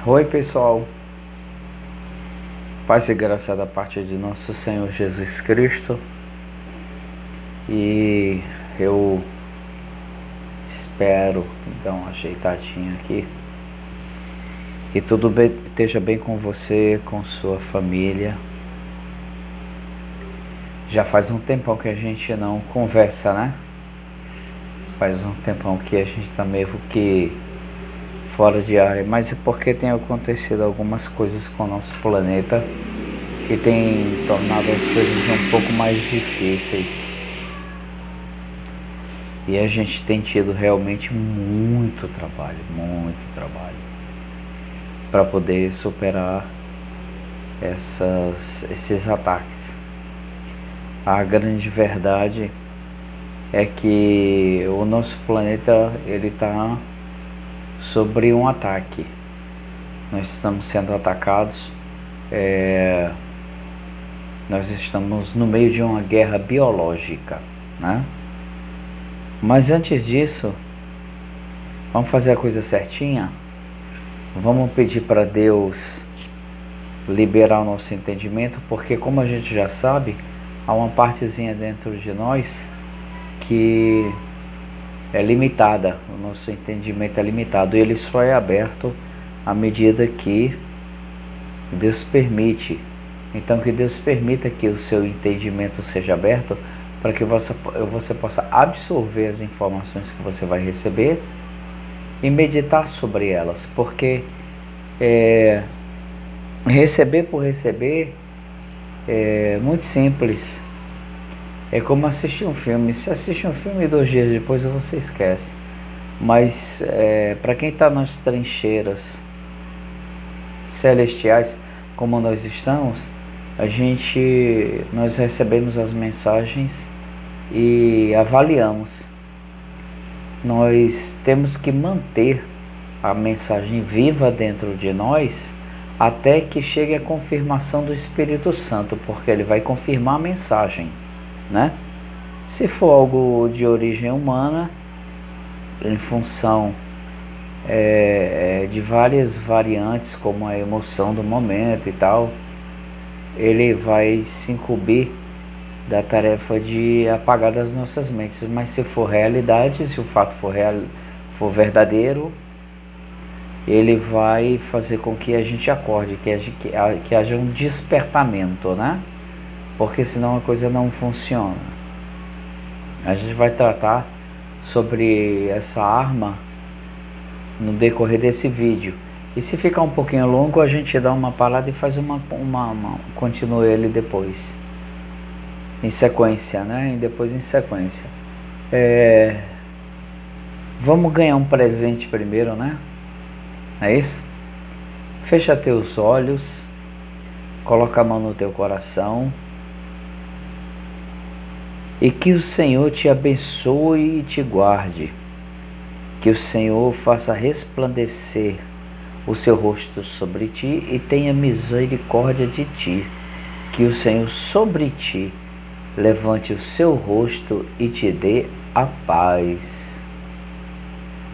Oi pessoal, paz e graça da parte de nosso Senhor Jesus Cristo. E eu espero dar uma ajeitadinha aqui, que tudo esteja bem com você, com sua família. Já faz um tempão que a gente não conversa, né? Faz um tempão que a gente tá meio que fora de área, mas é porque tem acontecido algumas coisas com o nosso planeta que tem tornado as coisas um pouco mais difíceis. E a gente tem tido realmente muito trabalho para poder superar esses ataques. A grande verdade é que o nosso planeta ele está sobre um ataque. Nós estamos sendo atacados, nós estamos no meio de uma guerra biológica, né? Mas antes disso, vamos fazer a coisa certinha. Vamos pedir para Deus liberar o nosso entendimento, porque como a gente já sabe, há uma partezinha dentro de nós que é limitada, o nosso entendimento é limitado, e ele só é aberto à medida que Deus permite. Então que Deus permita que o seu entendimento seja aberto, para que você possa absorver as informações que você vai receber e meditar sobre elas, porque receber por receber é muito simples. É como assistir um filme. Se assiste um filme e 2 dias depois você esquece. Mas para quem está nas trincheiras celestiais, como nós estamos, nós recebemos as mensagens e avaliamos. Nós temos que manter a mensagem viva dentro de nós até que chegue a confirmação do Espírito Santo, porque ele vai confirmar a mensagem, né? Se for algo de origem humana, em função de várias variantes, como a emoção do momento e tal, ele vai se incumbir da tarefa de apagar das nossas mentes. Mas se for realidade, se o fato for verdadeiro, ele vai fazer com que a gente acorde, que haja um despertamento, né? Porque senão a coisa não funciona. A gente vai tratar sobre essa arma no decorrer desse vídeo. E se ficar um pouquinho longo, a gente dá uma parada e faz continua ele depois, em sequência, né? E depois em sequência. Vamos ganhar um presente primeiro, né? É isso? Fecha teus olhos, coloca a mão no teu coração, e que o Senhor te abençoe e te guarde. Que o Senhor faça resplandecer o seu rosto sobre ti e tenha misericórdia de ti. Que o Senhor sobre ti levante o seu rosto e te dê a paz.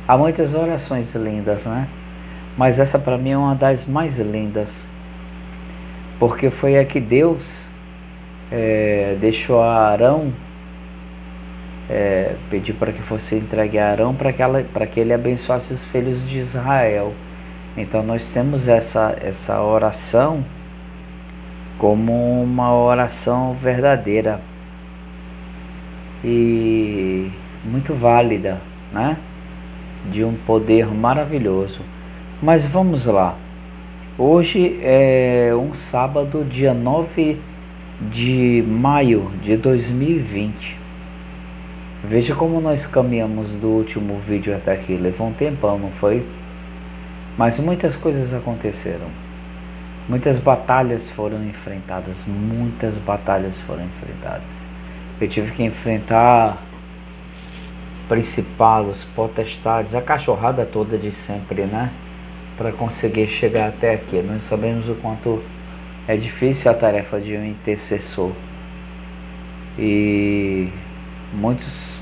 Há muitas orações lindas, né? Mas essa para mim é uma das mais lindas, porque foi a que Deus deixou a Arão, pediu para que fosse entregue a Arão para que ele abençoasse os filhos de Israel. Então nós temos essa oração como uma oração verdadeira e muito válida, né? De um poder maravilhoso. Mas vamos lá. Hoje é um sábado, dia 9 de maio de 2020. Veja como nós caminhamos do último vídeo até aqui. Levou um tempão, não foi? Mas muitas coisas aconteceram. Muitas batalhas foram enfrentadas. Eu tive que enfrentar principados, potestades, a cachorrada toda de sempre, né? Para conseguir chegar até aqui. Nós sabemos o quanto é difícil a tarefa de um intercessor. E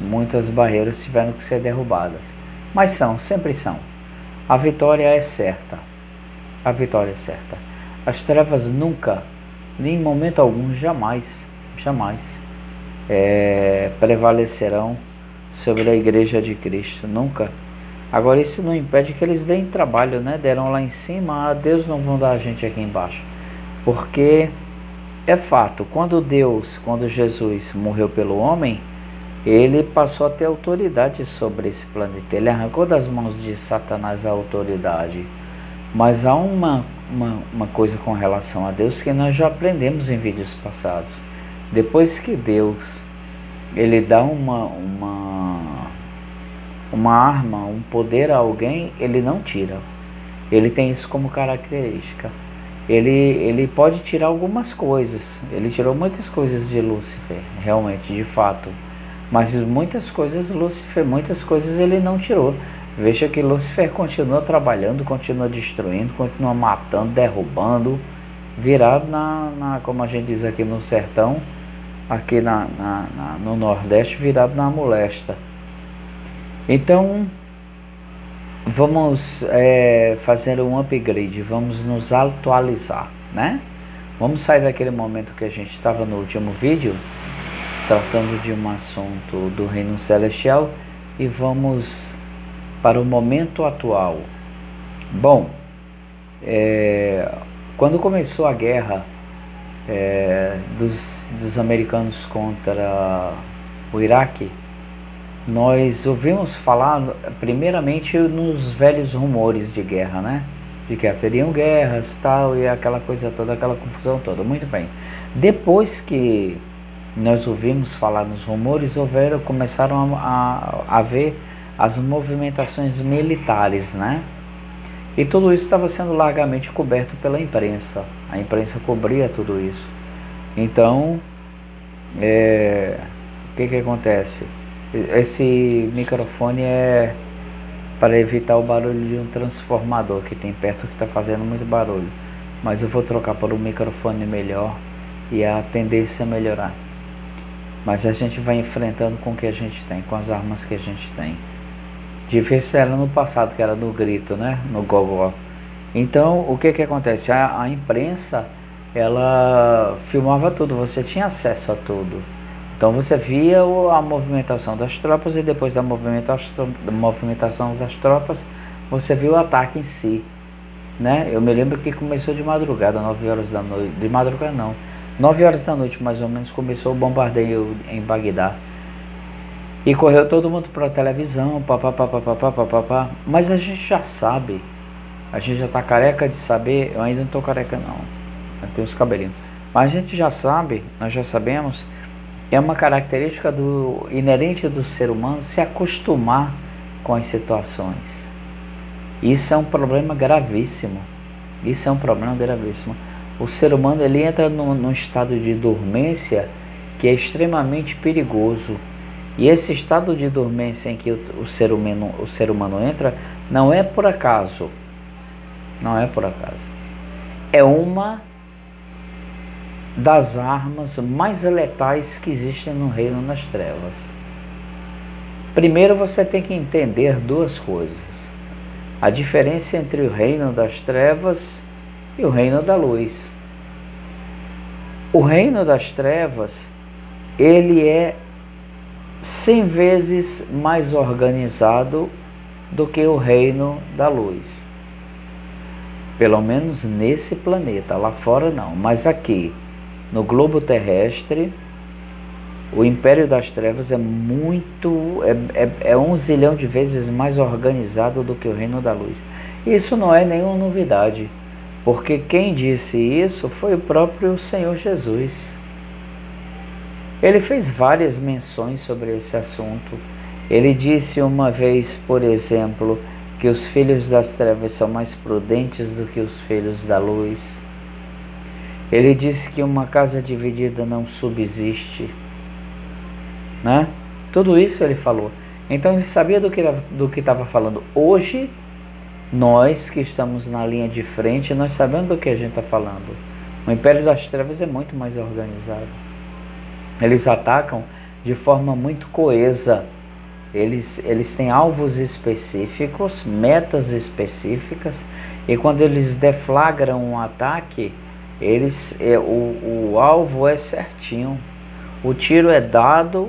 muitas barreiras tiveram que ser derrubadas. Mas sempre são. A vitória é certa. a vitória é certa. As trevas nunca, nem em momento algum, jamais prevalecerão sobre a igreja de Cristo, nunca. Agora isso não impede que eles deem trabalho, né? Deram lá em cima, a Deus não vão dar a gente aqui embaixo. Porque é fato, quando Jesus morreu pelo homem, ele passou a ter autoridade sobre esse planeta. Ele arrancou das mãos de Satanás a autoridade. Mas há uma coisa com relação a Deus que nós já aprendemos em vídeos passados. Depois que Deus ele dá uma arma, um poder a alguém, ele não tira. Ele tem isso como característica. Ele pode tirar algumas coisas. Ele tirou muitas coisas de Lúcifer, realmente, de fato. Mas muitas coisas ele não tirou. Veja que Lúcifer continua trabalhando, continua destruindo, continua matando, derrubando, virado como a gente diz aqui no sertão, aqui no Nordeste, virado na molesta. Então, vamos fazer um upgrade, vamos nos atualizar, né? Vamos sair daquele momento que a gente estava no último vídeo, tratando de um assunto do reino celestial, e vamos para o momento atual. Bom, quando começou a guerra dos americanos contra o Iraque, nós ouvimos falar primeiramente nos velhos rumores de guerra, né? De que haveriam guerras, tal, e aquela coisa toda, aquela confusão toda. Muito bem. Depois que nós ouvimos falar nos rumores, começaram a haver as movimentações militares, né? E tudo isso estava sendo largamente coberto pela imprensa. A imprensa cobria tudo isso. Então, o que acontece? Esse microfone é para evitar o barulho de um transformador que tem perto que está fazendo muito barulho. Mas eu vou trocar por um microfone melhor e a tendência é melhorar. Mas a gente vai enfrentando com o que a gente tem, com as armas que a gente tem. Difícil era no passado, que era no grito, né? No gogó. Então, o que acontece? A imprensa, ela filmava tudo, você tinha acesso a tudo. Então você via a movimentação das tropas e depois da movimentação das tropas, você viu o ataque em si, né? Eu me lembro que começou de madrugada, 9 horas da noite. De madrugada não, 9 horas da noite mais ou menos começou o bombardeio em Bagdá. E correu todo mundo para a televisão, papapá. Mas a gente já sabe, a gente já está careca de saber, eu ainda não estou careca não, eu tenho os cabelinhos. Mas a gente já sabe, nós já sabemos, é uma característica inerente do ser humano se acostumar com as situações. Isso é um problema gravíssimo. O ser humano ele entra num estado de dormência que é extremamente perigoso. E esse estado de dormência em que o ser humano entra não é por acaso. É uma das armas mais letais que existem no reino das trevas. Primeiro você tem que entender duas coisas: a diferença entre o reino das trevas e o reino da luz. O reino das trevas, ele é 100 vezes mais organizado do que o reino da luz. Pelo menos nesse planeta, lá fora não, mas aqui no globo terrestre, o Império das Trevas é 1 zilhão de vezes mais organizado do que o Reino da Luz. Isso não é nenhuma novidade, porque quem disse isso foi o próprio Senhor Jesus. Ele fez várias menções sobre esse assunto. Ele disse uma vez, por exemplo, que os filhos das trevas são mais prudentes do que os filhos da luz. Ele disse que uma casa dividida não subsiste, né? Tudo isso ele falou. Então ele sabia do que estava falando. Hoje, nós que estamos na linha de frente, nós sabemos do que a gente está falando. O Império das Trevas é muito mais organizado. Eles atacam de forma muito coesa. Eles têm alvos específicos, metas específicas, E quando eles deflagram um ataque, o alvo é certinho. O tiro é dado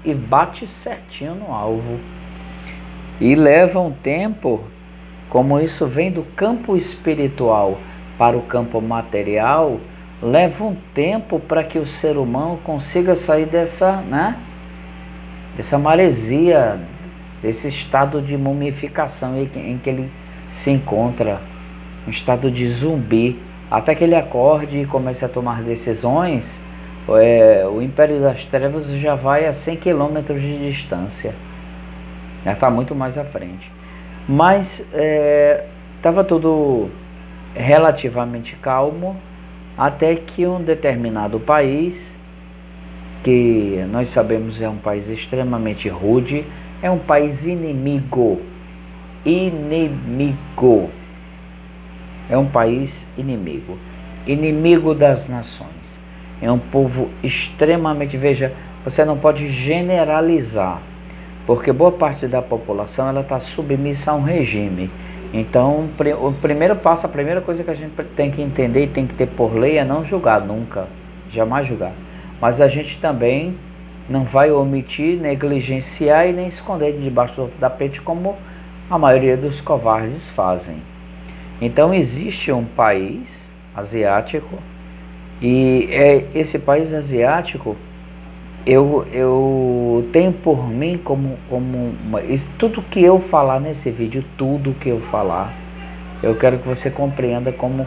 e bate certinho no alvo. E leva um tempo, como isso vem do campo espiritual para o campo material, leva um tempo para que o ser humano consiga sair dessa maresia, desse estado de mumificação em que ele se encontra, um estado de zumbi, até que ele acorde e comece a tomar decisões. O Império das Trevas já vai a 100 quilômetros de distância, já está muito mais à frente. Mas estava tudo relativamente calmo, até que um determinado país, que nós sabemos é um país extremamente rude, é um país inimigo, é um país inimigo das nações, é um povo extremamente, veja, você não pode generalizar, porque boa parte da população ela está submissa a um regime. Então o primeiro passo, a primeira coisa que a gente tem que entender e tem que ter por lei é não julgar nunca, jamais julgar. Mas a gente também não vai omitir, negligenciar e nem esconder debaixo do tapete como a maioria dos covardes fazem. Então existe um país asiático e esse país asiático eu tenho por mim tudo que eu falar nesse vídeo, tudo que eu falar, eu quero que você compreenda como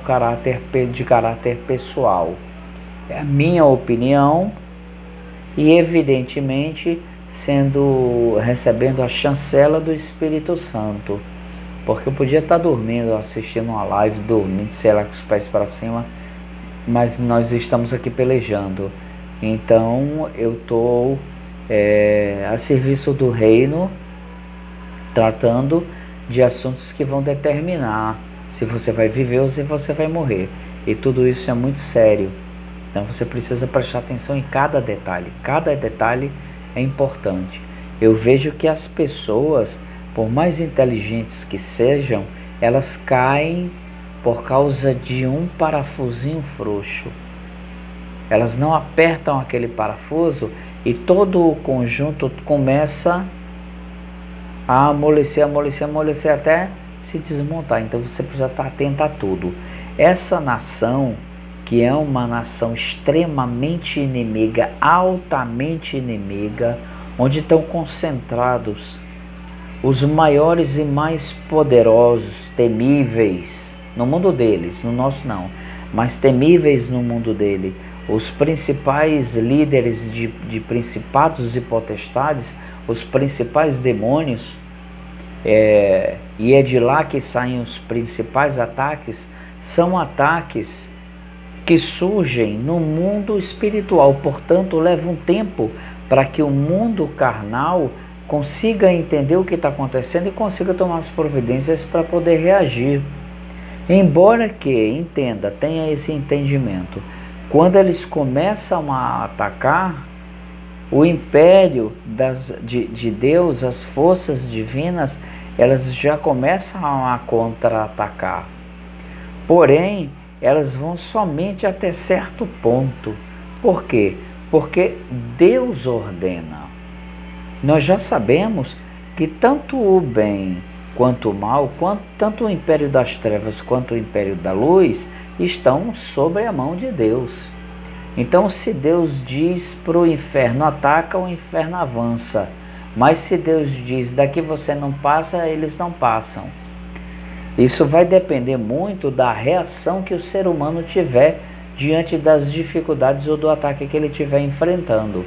de caráter pessoal. É a minha opinião e evidentemente recebendo a chancela do Espírito Santo, porque eu podia estar dormindo, assistindo uma live, dormindo, sei lá, com os pés para cima, mas nós estamos aqui pelejando. Então eu estou a serviço do reino, tratando de assuntos que vão determinar se você vai viver ou se você vai morrer. E tudo isso é muito sério. Então você precisa prestar atenção em cada detalhe. Cada detalhe é importante. Eu vejo que as pessoas, por mais inteligentes que sejam, elas caem por causa de um parafusinho frouxo. Elas não apertam aquele parafuso e todo o conjunto começa a amolecer até se desmontar. Então você precisa estar atento a tudo. Essa nação, que é uma nação extremamente inimiga, altamente inimiga, onde estão concentrados os maiores e mais poderosos, temíveis no mundo deles, no nosso não, mas temíveis no mundo dele, os principais líderes de principados e potestades, os principais demônios, e é de lá que saem os principais ataques, são ataques que surgem no mundo espiritual. Portanto, leva um tempo para que o mundo carnal consiga entender o que está acontecendo e consiga tomar as providências para poder reagir. Embora que entenda, tenha esse entendimento, quando eles começam a atacar o império de Deus, as forças divinas, elas já começam a contra-atacar. Porém, elas vão somente até certo ponto. Por quê? Porque Deus ordena. Nós já sabemos que tanto o bem quanto o mal, tanto o império das trevas quanto o império da luz, estão sobre a mão de Deus. Então, se Deus diz para o inferno ataca, o inferno avança. Mas se Deus diz daqui você não passa, eles não passam. Isso vai depender muito da reação que o ser humano tiver diante das dificuldades ou do ataque que ele estiver enfrentando.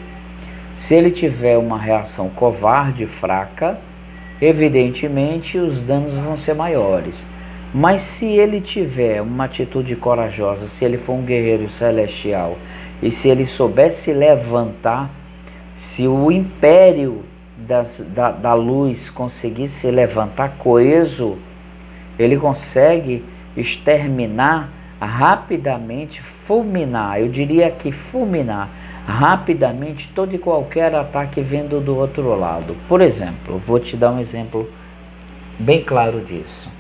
Se ele tiver uma reação covarde, fraca, evidentemente os danos vão ser maiores. Mas se ele tiver uma atitude corajosa, se ele for um guerreiro celestial e se ele souber se levantar, se o império da luz conseguir se levantar coeso, ele consegue exterminar rapidamente, fulminar, eu diria que fulminar rapidamente todo e qualquer ataque vindo do outro lado. Por exemplo, vou te dar um exemplo bem claro disso.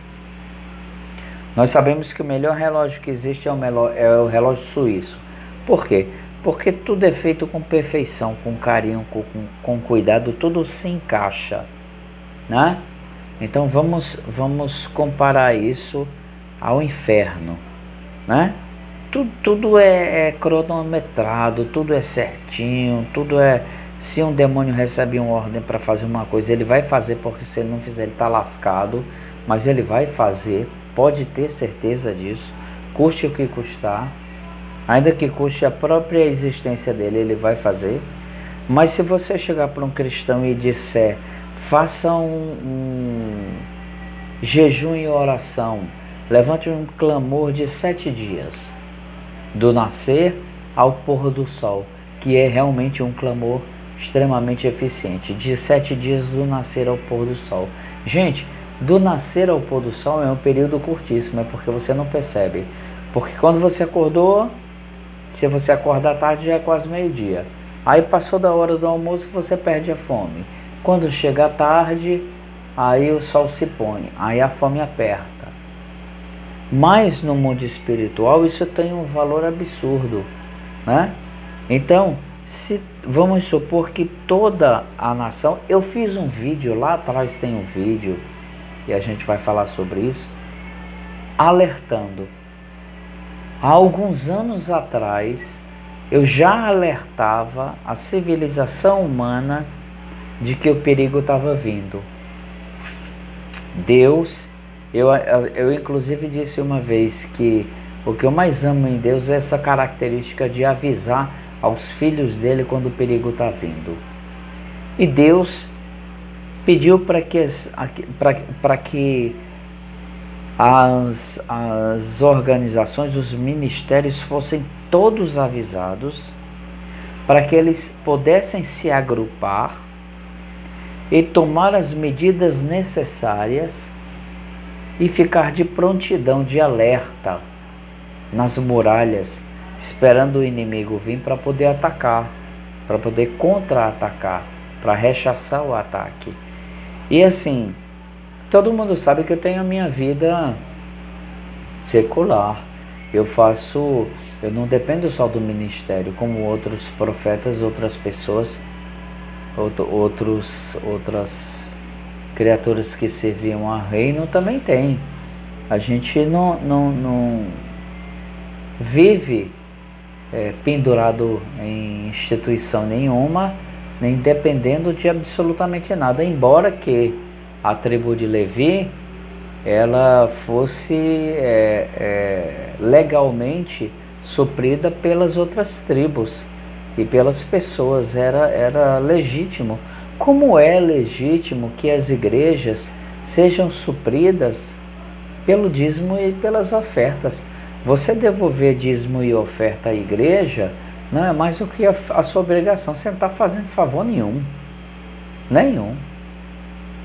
Nós sabemos que o melhor relógio que existe é o relógio suíço. Por quê? Porque tudo é feito com perfeição, com carinho, com cuidado, tudo se encaixa, né? Então vamos comparar isso ao inferno, né? Tudo é cronometrado, tudo é certinho, tudo é... Se um demônio recebe uma ordem para fazer uma coisa, ele vai fazer, porque se ele não fizer, ele está lascado, mas ele vai fazer, pode ter certeza disso, custe o que custar, ainda que custe a própria existência dele, ele vai fazer. Mas se você chegar para um cristão e disser, faça um jejum e oração, levante um clamor de 7 dias, do nascer ao pôr do sol, que é realmente um clamor extremamente eficiente, de 7 dias do nascer ao pôr do sol. Gente, do nascer ao pôr do sol é um período curtíssimo, é porque você não percebe. Porque quando você acordou, se você acordar à tarde, já é quase meio-dia. Aí passou da hora do almoço, você perde a fome. Quando chega a tarde, aí o sol se põe, aí a fome aperta. Mas no mundo espiritual isso tem um valor absurdo, né? Então, vamos supor que toda a nação... Eu fiz um vídeo, lá atrás tem um vídeo, e a gente vai falar sobre isso, alertando. Há alguns anos atrás, eu já alertava a civilização humana de que o perigo estava vindo. Deus... Eu inclusive disse uma vez que o que eu mais amo em Deus é essa característica de avisar aos filhos dele quando o perigo está vindo. E Deus pediu para que as organizações, os ministérios fossem todos avisados, para que eles pudessem se agrupar e tomar as medidas necessárias e ficar de prontidão, de alerta nas muralhas, esperando o inimigo vir para poder atacar, para poder contra-atacar, para rechaçar o ataque. E assim, todo mundo sabe que eu tenho a minha vida secular. Eu não dependo só do ministério, como outros profetas, outras pessoas, outras criaturas que serviam a reino também tem. A gente não vive pendurado em instituição nenhuma, nem dependendo de absolutamente nada, embora que a tribo de Levi ela fosse legalmente suprida pelas outras tribos e pelas pessoas, era legítimo. Como é legítimo que as igrejas sejam supridas pelo dízimo e pelas ofertas? Você devolver dízimo e oferta à igreja não é mais do que a sua obrigação. Você não está fazendo favor nenhum. Nenhum.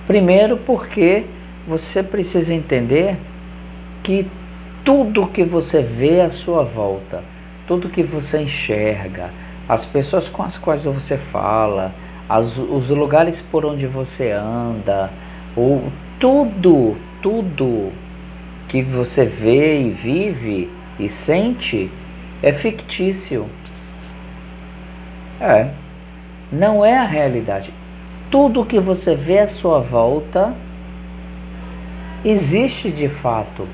Primeiro porque você precisa entender que tudo que você vê à sua volta, tudo que você enxerga, as pessoas com as quais você fala, os lugares por onde você anda, tudo que você vê e vive e sente é fictício. Não é a realidade. Tudo que você vê à sua volta existe de fato,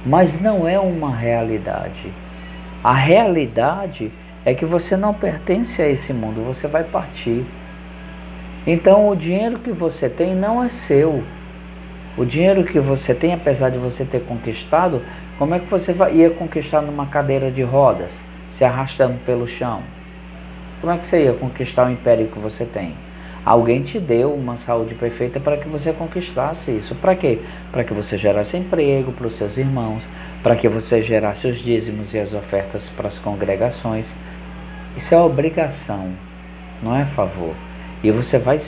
mas não é uma realidade. A realidade é que você não pertence a esse mundo, você vai partir. Então o dinheiro que você tem não é seu. O dinheiro que você tem, apesar de você ter conquistado, como é que você ia conquistar numa cadeira de rodas, se arrastando pelo chão? Como é que você ia conquistar o império que você tem? Alguém te deu uma saúde perfeita para que você conquistasse isso. Para quê? Para que você gerasse emprego para os seus irmãos, para que você gerasse os dízimos e as ofertas para as congregações. Isso é obrigação, não é favor. E você vai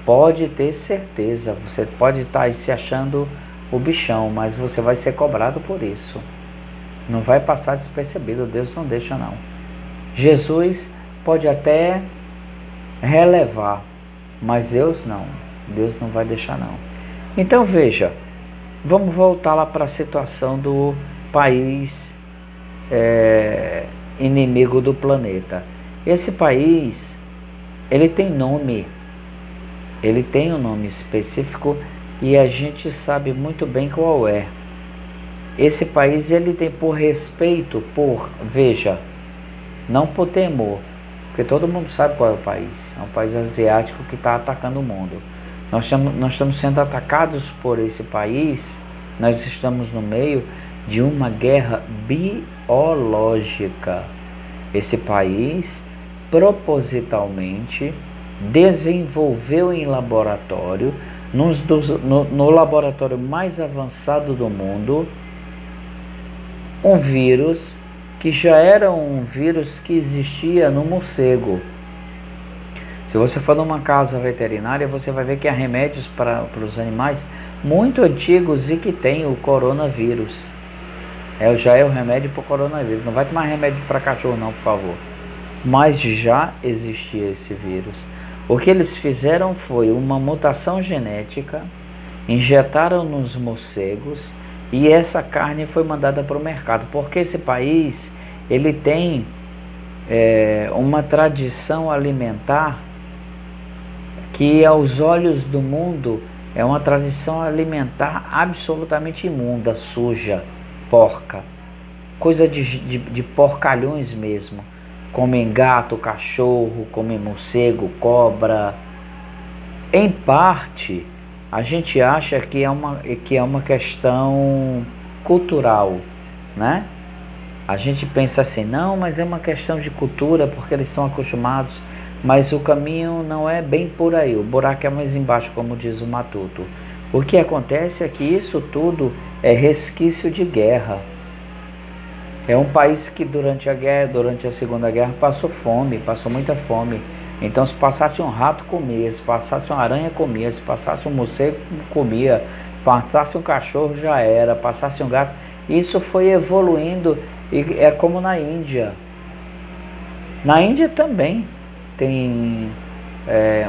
pode ter certeza, você pode estar aí se achando o bichão, mas você vai ser cobrado por isso. Não vai passar despercebido, Deus não deixa não. Jesus pode até relevar, mas Deus não vai deixar não. Então veja, Vamos voltar lá para a situação do país inimigo do planeta. Esse país, ele tem nome, ele tem um nome específico e a gente sabe muito bem qual é. Esse país, ele tem por respeito, veja, não por temor, porque todo mundo sabe qual é o país. É um país asiático que está atacando o mundo. Nós estamos sendo atacados por esse país, nós estamos no meio de uma guerra biológica. Esse país, propositalmente, desenvolveu em laboratório, no laboratório mais avançado do mundo, um vírus que já era um vírus que existia no morcego. Se você for numa casa veterinária, você vai ver que há remédios para os animais muito antigos e que tem o coronavírus. Já é o remédio para o coronavírus. Não vai tomar remédio para cachorro não, por favor. Mas já existia esse vírus. O que eles fizeram foi uma mutação genética, injetaram nos morcegos e essa carne foi mandada para o mercado. Porque esse país, ele tem uma tradição alimentar que aos olhos do mundo é uma tradição alimentar absolutamente imunda, suja, porca, coisa de porcalhões mesmo. Comem gato, cachorro, comem morcego, cobra. Em parte, a gente acha que é uma questão cultural, né? A gente pensa assim, não, mas é uma questão de cultura, porque eles estão acostumados. Mas o caminho não é bem por aí, o buraco é mais embaixo, como diz o Matuto. O que acontece é que isso tudo é resquício de guerra. É um país que durante a Segunda Guerra, passou fome, passou muita fome. Então, se passasse um rato, comia, se passasse uma aranha, comia, se passasse um morcego, comia, passasse um cachorro, já era, passasse um gato. Isso foi evoluindo, e é como na Índia. Na Índia também tem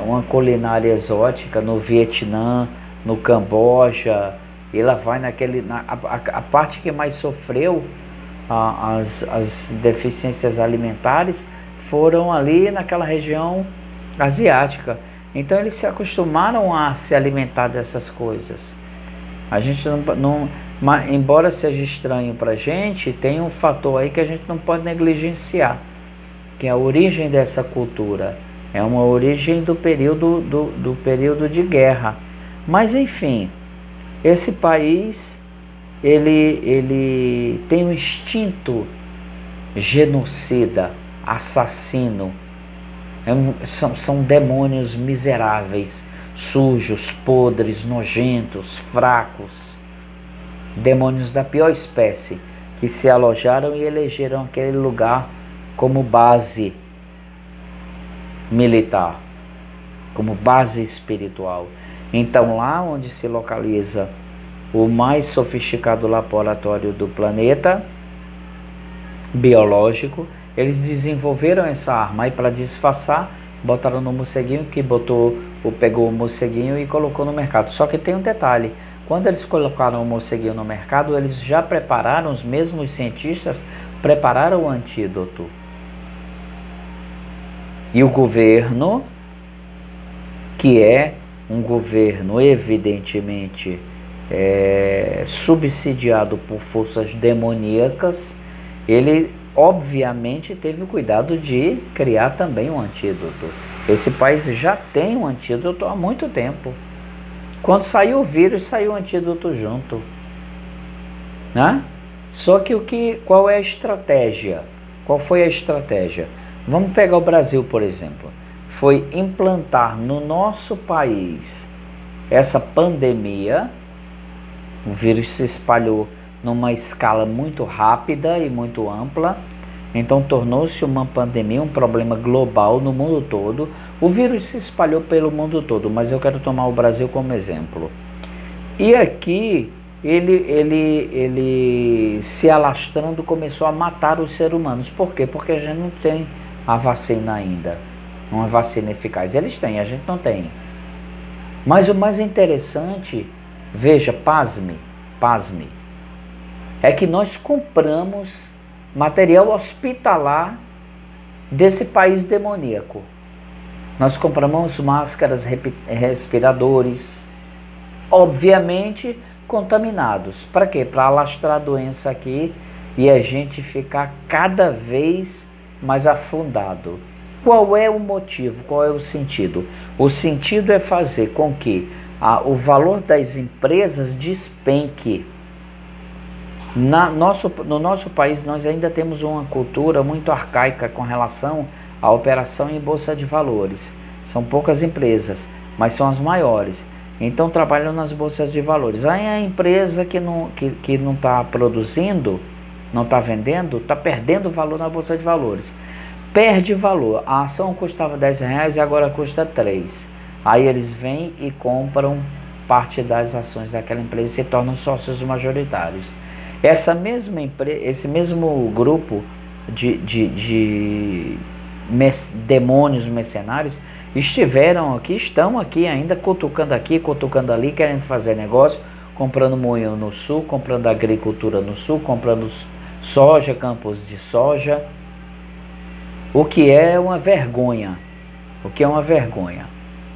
uma culinária exótica, no Vietnã, no Camboja, e ela vai a parte que mais sofreu as deficiências alimentares foram ali naquela região asiática. Então eles se acostumaram a se alimentar dessas coisas. A gente embora seja estranho para a gente, tem um fator aí que a gente não pode negligenciar, que é a origem dessa cultura. É uma origem do período de guerra. Mas enfim, esse país ele tem um instinto genocida, assassino. São demônios miseráveis, sujos, podres, nojentos, fracos. Demônios da pior espécie, que se alojaram e elegeram aquele lugar como base militar, como base espiritual. Então, lá onde se localiza o mais sofisticado laboratório do planeta biológico, eles desenvolveram essa arma. Aí, para disfarçar, botaram no morceguinho, que pegou o morceguinho e colocou no mercado. Só que tem um detalhe: quando eles colocaram o morceguinho no mercado, eles já prepararam, os mesmos cientistas prepararam o antídoto. E o governo, que é um governo evidentemente subsidiado por forças demoníacas, ele obviamente teve o cuidado de criar também um antídoto. Esse país já tem um antídoto há muito tempo. Quando saiu o vírus, saiu o antídoto junto, né? Só que qual é a estratégia? Qual foi a estratégia? Vamos pegar o Brasil, por exemplo. Foi implantar no nosso país essa pandemia. O vírus se espalhou numa escala muito rápida e muito ampla. Então tornou-se uma pandemia, um problema global no mundo todo. O vírus se espalhou pelo mundo todo, mas eu quero tomar o Brasil como exemplo. E aqui ele se alastrando começou a matar os seres humanos. Por quê? Porque a gente não tem a vacina ainda, uma vacina eficaz. Eles têm, a gente não tem. Mas o mais interessante, veja, pasme, pasme, é que nós compramos material hospitalar desse país demoníaco. Nós compramos máscaras, respiradores, obviamente contaminados. Para quê? Para alastrar a doença aqui e a gente ficar cada vez mais afundado. Qual é o motivo? Qual é o sentido? O sentido é fazer com que o valor das empresas despenque. No nosso país nós ainda temos uma cultura muito arcaica com relação à operação em bolsa de valores. São poucas empresas, mas são as maiores. Então trabalham nas bolsas de valores. Aí a empresa que não está produzindo, não está vendendo, está perdendo valor na bolsa de valores. Perde valor. A ação custava R$10 e agora custa 3. Aí eles vêm e compram parte das ações daquela empresa e se tornam sócios majoritários. Esse mesmo grupo de demônios mercenários estão aqui ainda, cutucando aqui, cutucando ali, querendo fazer negócio, comprando moinho no sul, comprando agricultura no sul, comprando soja, campos de soja, o que é uma vergonha,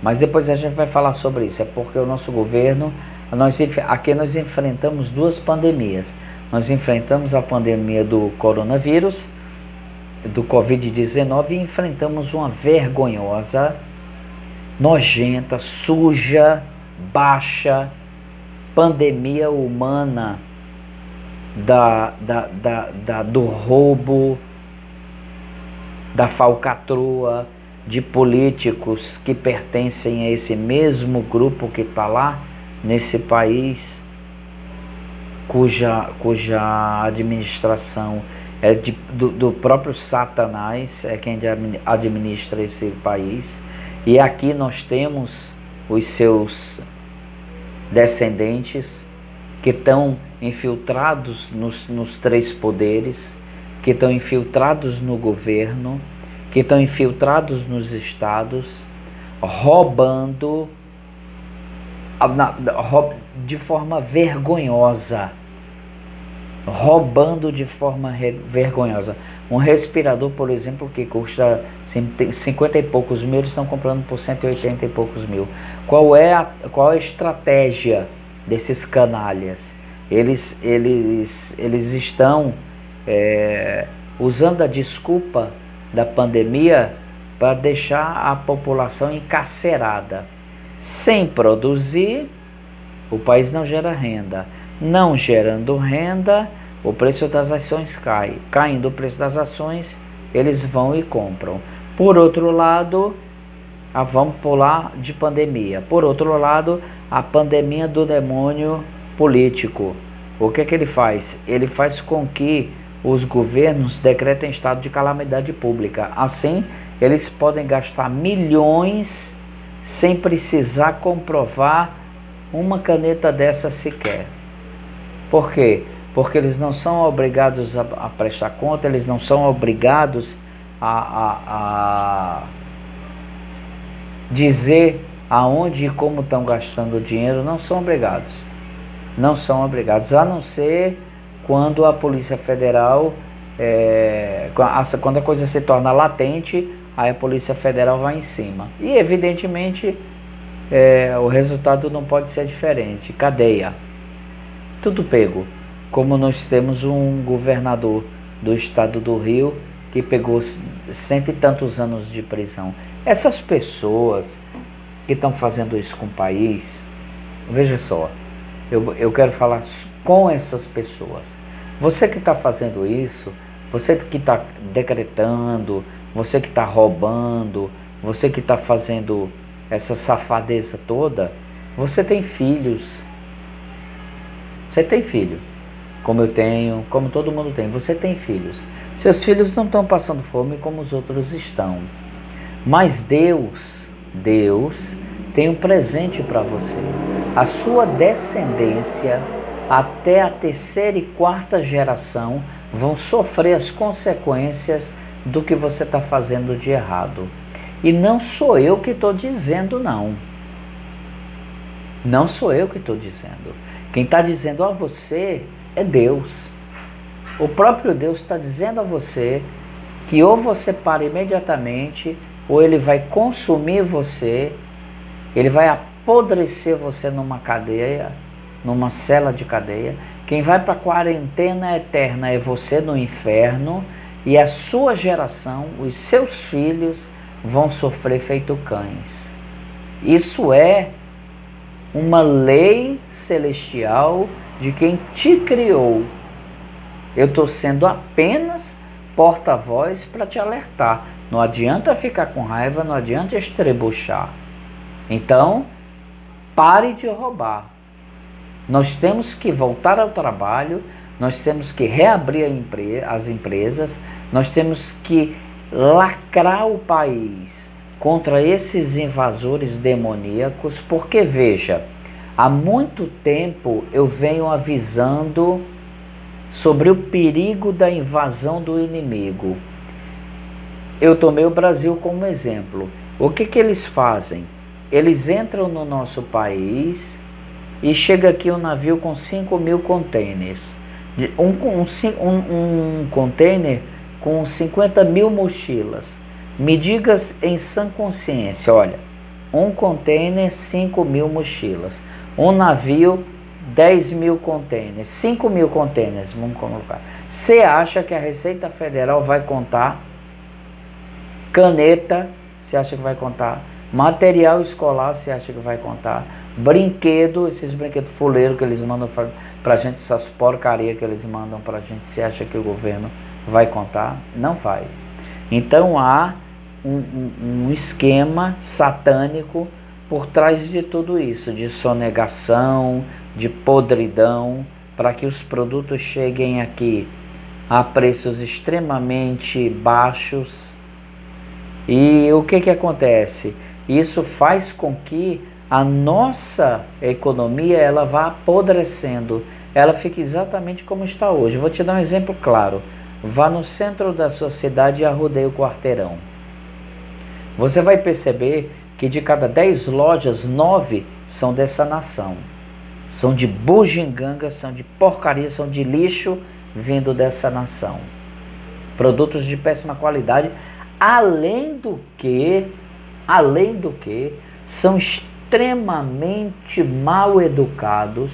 mas depois a gente vai falar sobre isso. É porque o nosso governo, aqui nós enfrentamos duas pandemias. Nós enfrentamos a pandemia do coronavírus, do Covid-19, e enfrentamos uma vergonhosa, nojenta, suja, baixa pandemia humana do roubo, da falcatrua, de políticos que pertencem a esse mesmo grupo que está lá nesse país, cuja administração é do próprio Satanás, é quem administra esse país. E aqui nós temos os seus descendentes que estão infiltrados nos três poderes, que estão infiltrados no governo, que estão infiltrados nos estados, roubando de forma vergonhosa. Um respirador, por exemplo, que custa 50 e poucos mil, eles estão comprando por 180 e poucos mil. Qual é a estratégia desses canalhas? Eles estão usando a desculpa da pandemia para deixar a população encarcerada. Sem produzir, o país não gera renda. Não gerando renda, o preço das ações cai. Caindo o preço das ações, eles vão e compram. Por outro lado, vamos pular de pandemia. Por outro lado, a pandemia do demônio político. O que ele faz? Ele faz com que os governos decretem estado de calamidade pública. Assim, eles podem gastar milhões sem precisar comprovar uma caneta dessa sequer. Por quê? Porque eles não são obrigados a prestar conta, eles não são obrigados a dizer aonde e como estão gastando o dinheiro, não são obrigados. Não são obrigados, a não ser quando a Polícia Federal, quando a coisa se torna latente, aí a Polícia Federal vai em cima. E evidentemente o resultado não pode ser diferente. Cadeia. Tudo pego. Como nós temos um governador do estado do Rio que pegou 100 e tantos anos de prisão. Essas pessoas que estão fazendo isso com o país, veja só, eu quero falar com essas pessoas. Você que está fazendo isso, você que está decretando, você que está roubando, você que está fazendo essa safadeza toda, você tem filhos. Você tem filho, como eu tenho, como todo mundo tem. Você tem filhos. Seus filhos não estão passando fome como os outros estão. Mas Deus tem um presente para você. A sua descendência, até a terceira e quarta geração, vão sofrer as consequências do que você está fazendo de errado. E não sou eu que estou dizendo, não. Não sou eu que estou dizendo. Quem está dizendo a você é Deus. O próprio Deus está dizendo a você que ou você para imediatamente, ou ele vai consumir você, ele vai apodrecer você numa cadeia, numa cela de cadeia. Quem vai para a quarentena eterna é você no inferno, e a sua geração, os seus filhos, vão sofrer feito cães. Isso é uma lei celestial de quem te criou. Eu estou sendo apenas porta-voz para te alertar. Não adianta ficar com raiva, não adianta estrebuchar. Então, pare de roubar. Nós temos que voltar ao trabalho, nós temos que reabrir as empresas, nós temos que lacrar o país contra esses invasores demoníacos, porque veja, há muito tempo eu venho avisando sobre o perigo da invasão do inimigo. Eu tomei o Brasil como exemplo. O que eles fazem? Eles entram no nosso país e chega aqui um navio com 5.000 containers. Um container com 50.000 mochilas. Me digas em sã consciência, olha, um container, 5.000 mochilas. Um navio, 10.000 containers, 5.000 containers, vamos colocar. Você acha que a Receita Federal vai contar caneta? Você acha que vai contar material escolar? Você acha que vai contar brinquedo, esses brinquedos fuleiros que eles mandam pra gente, essas porcaria que eles mandam pra gente? Você acha que o governo vai contar? Não vai. Então há um esquema satânico por trás de tudo isso, de sonegação, de podridão, para que os produtos cheguem aqui a preços extremamente baixos. E o que acontece? Isso faz com que a nossa economia ela vá apodrecendo, ela fica exatamente como está hoje. Vou te dar um exemplo claro. Vá no centro da sua cidade e arrodeie o quarteirão. Você vai perceber que de cada 10 lojas, 9 são dessa nação. São de bugiganga, são de porcaria, são de lixo vindo dessa nação. Produtos de péssima qualidade, além do que são extremamente mal educados,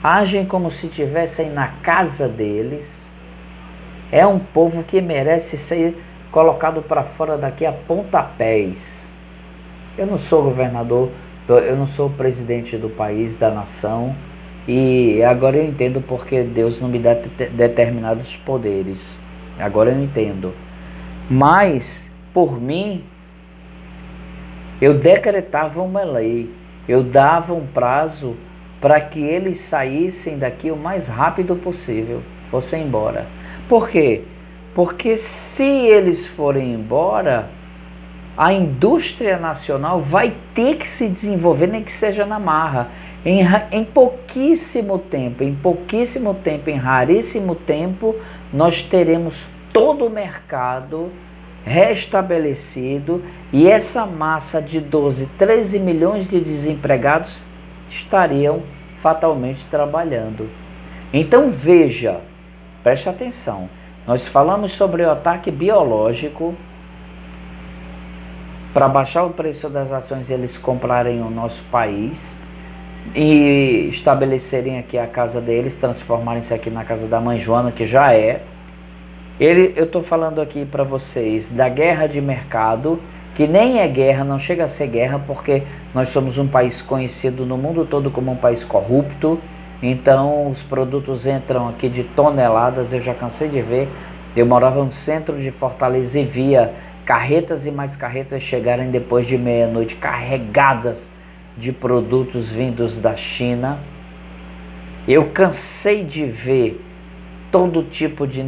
agem como se estivessem na casa deles. É um povo que merece ser colocado para fora daqui a pontapés. Eu não sou governador, eu não sou presidente do país, da nação, e agora eu entendo porque Deus não me dá determinados poderes. Agora eu entendo. Mas, por mim, eu decretava uma lei, eu dava um prazo para que eles saíssem daqui o mais rápido possível, fossem embora. Por quê? Porque se eles forem embora, a indústria nacional vai ter que se desenvolver, nem que seja na marra. Em pouquíssimo tempo, em raríssimo tempo, nós teremos todo o mercado restabelecido e essa massa de 12, 13 milhões de desempregados estariam fatalmente trabalhando. Então veja, preste atenção, nós falamos sobre o ataque biológico para baixar o preço das ações, eles comprarem o nosso país e estabelecerem aqui a casa deles, transformarem-se aqui na casa da mãe Joana, que já é. Eu estou falando aqui para vocês da guerra de mercado, que nem é guerra, não chega a ser guerra, porque nós somos um país conhecido no mundo todo como um país corrupto. Então os produtos entram aqui de toneladas, eu já cansei de ver. Eu morava no centro de Fortaleza e via carretas e mais carretas chegarem depois de meia-noite, carregadas de produtos vindos da China. Eu cansei de ver todo tipo de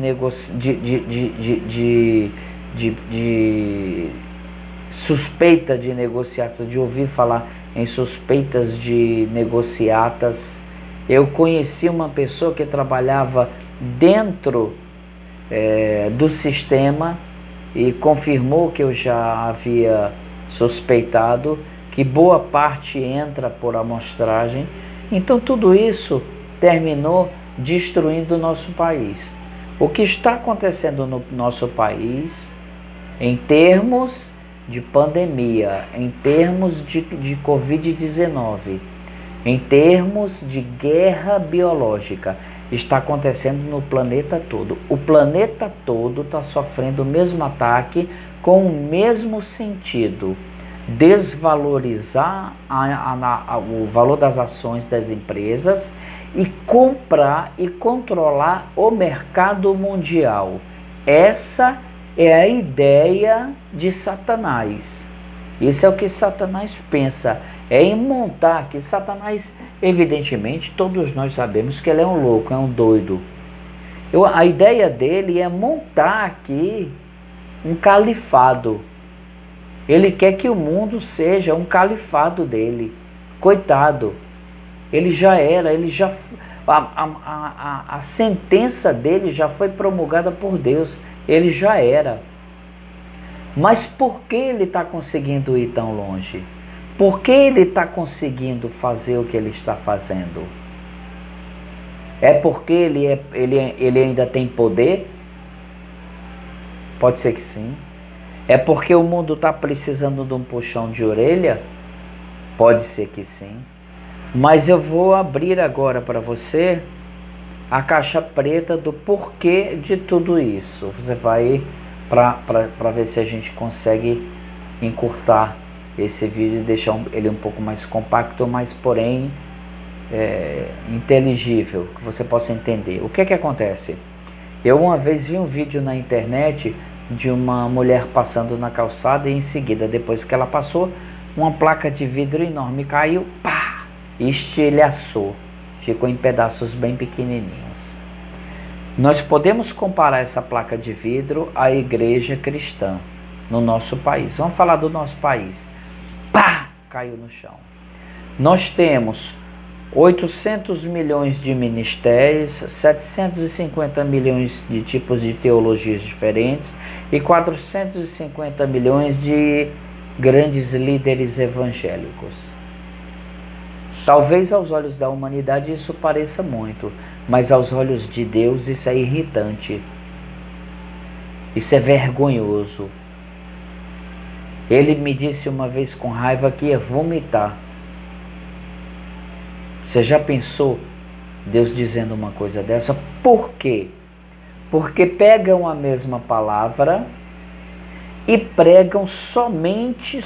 suspeita de negociatas, de ouvir falar em suspeitas de negociatas. Eu conheci uma pessoa que trabalhava dentro do sistema e confirmou que eu já havia suspeitado, que boa parte entra por amostragem. Então tudo isso terminou destruindo o nosso país. O que está acontecendo no nosso país, em termos de pandemia, em termos de Covid-19, em termos de guerra biológica, está acontecendo no planeta todo. O planeta todo está sofrendo o mesmo ataque com o mesmo sentido: desvalorizar o valor das ações das empresas e comprar e controlar o mercado mundial. Essa é a ideia de Satanás. Isso é o que Satanás pensa, é em montar, que Satanás, evidentemente, todos nós sabemos que ele é um louco, é um doido. A ideia dele é montar aqui um califado. Ele quer que o mundo seja um califado dele. Coitado, ele já era, a sentença dele já foi promulgada por Deus, ele já era. Mas por que ele está conseguindo ir tão longe? Por que ele está conseguindo fazer o que ele está fazendo? É porque ele ainda tem poder? Pode ser que sim. É porque o mundo está precisando de um puxão de orelha? Pode ser que sim. Mas eu vou abrir agora para você a caixa preta do porquê de tudo isso. Você vai para ver se a gente consegue encurtar esse vídeo e deixar ele um pouco mais compacto, mas porém inteligível, que você possa entender. O que é que acontece? Eu uma vez vi um vídeo na internet de uma mulher passando na calçada e em seguida, depois que ela passou, uma placa de vidro enorme caiu, pá, e estilhaçou, ficou em pedaços bem pequenininhos. Nós podemos comparar essa placa de vidro à igreja cristã no nosso país. Vamos falar do nosso país. Pá! Caiu no chão. Nós temos 800 milhões de ministérios, 750 milhões de tipos de teologias diferentes e 450 milhões de grandes líderes evangélicos. Talvez aos olhos da humanidade isso pareça muito, mas aos olhos de Deus isso é irritante. Isso é vergonhoso. Ele me disse uma vez com raiva que ia vomitar. Você já pensou Deus dizendo uma coisa dessa? Por quê? Porque pegam a mesma palavra e pregam somente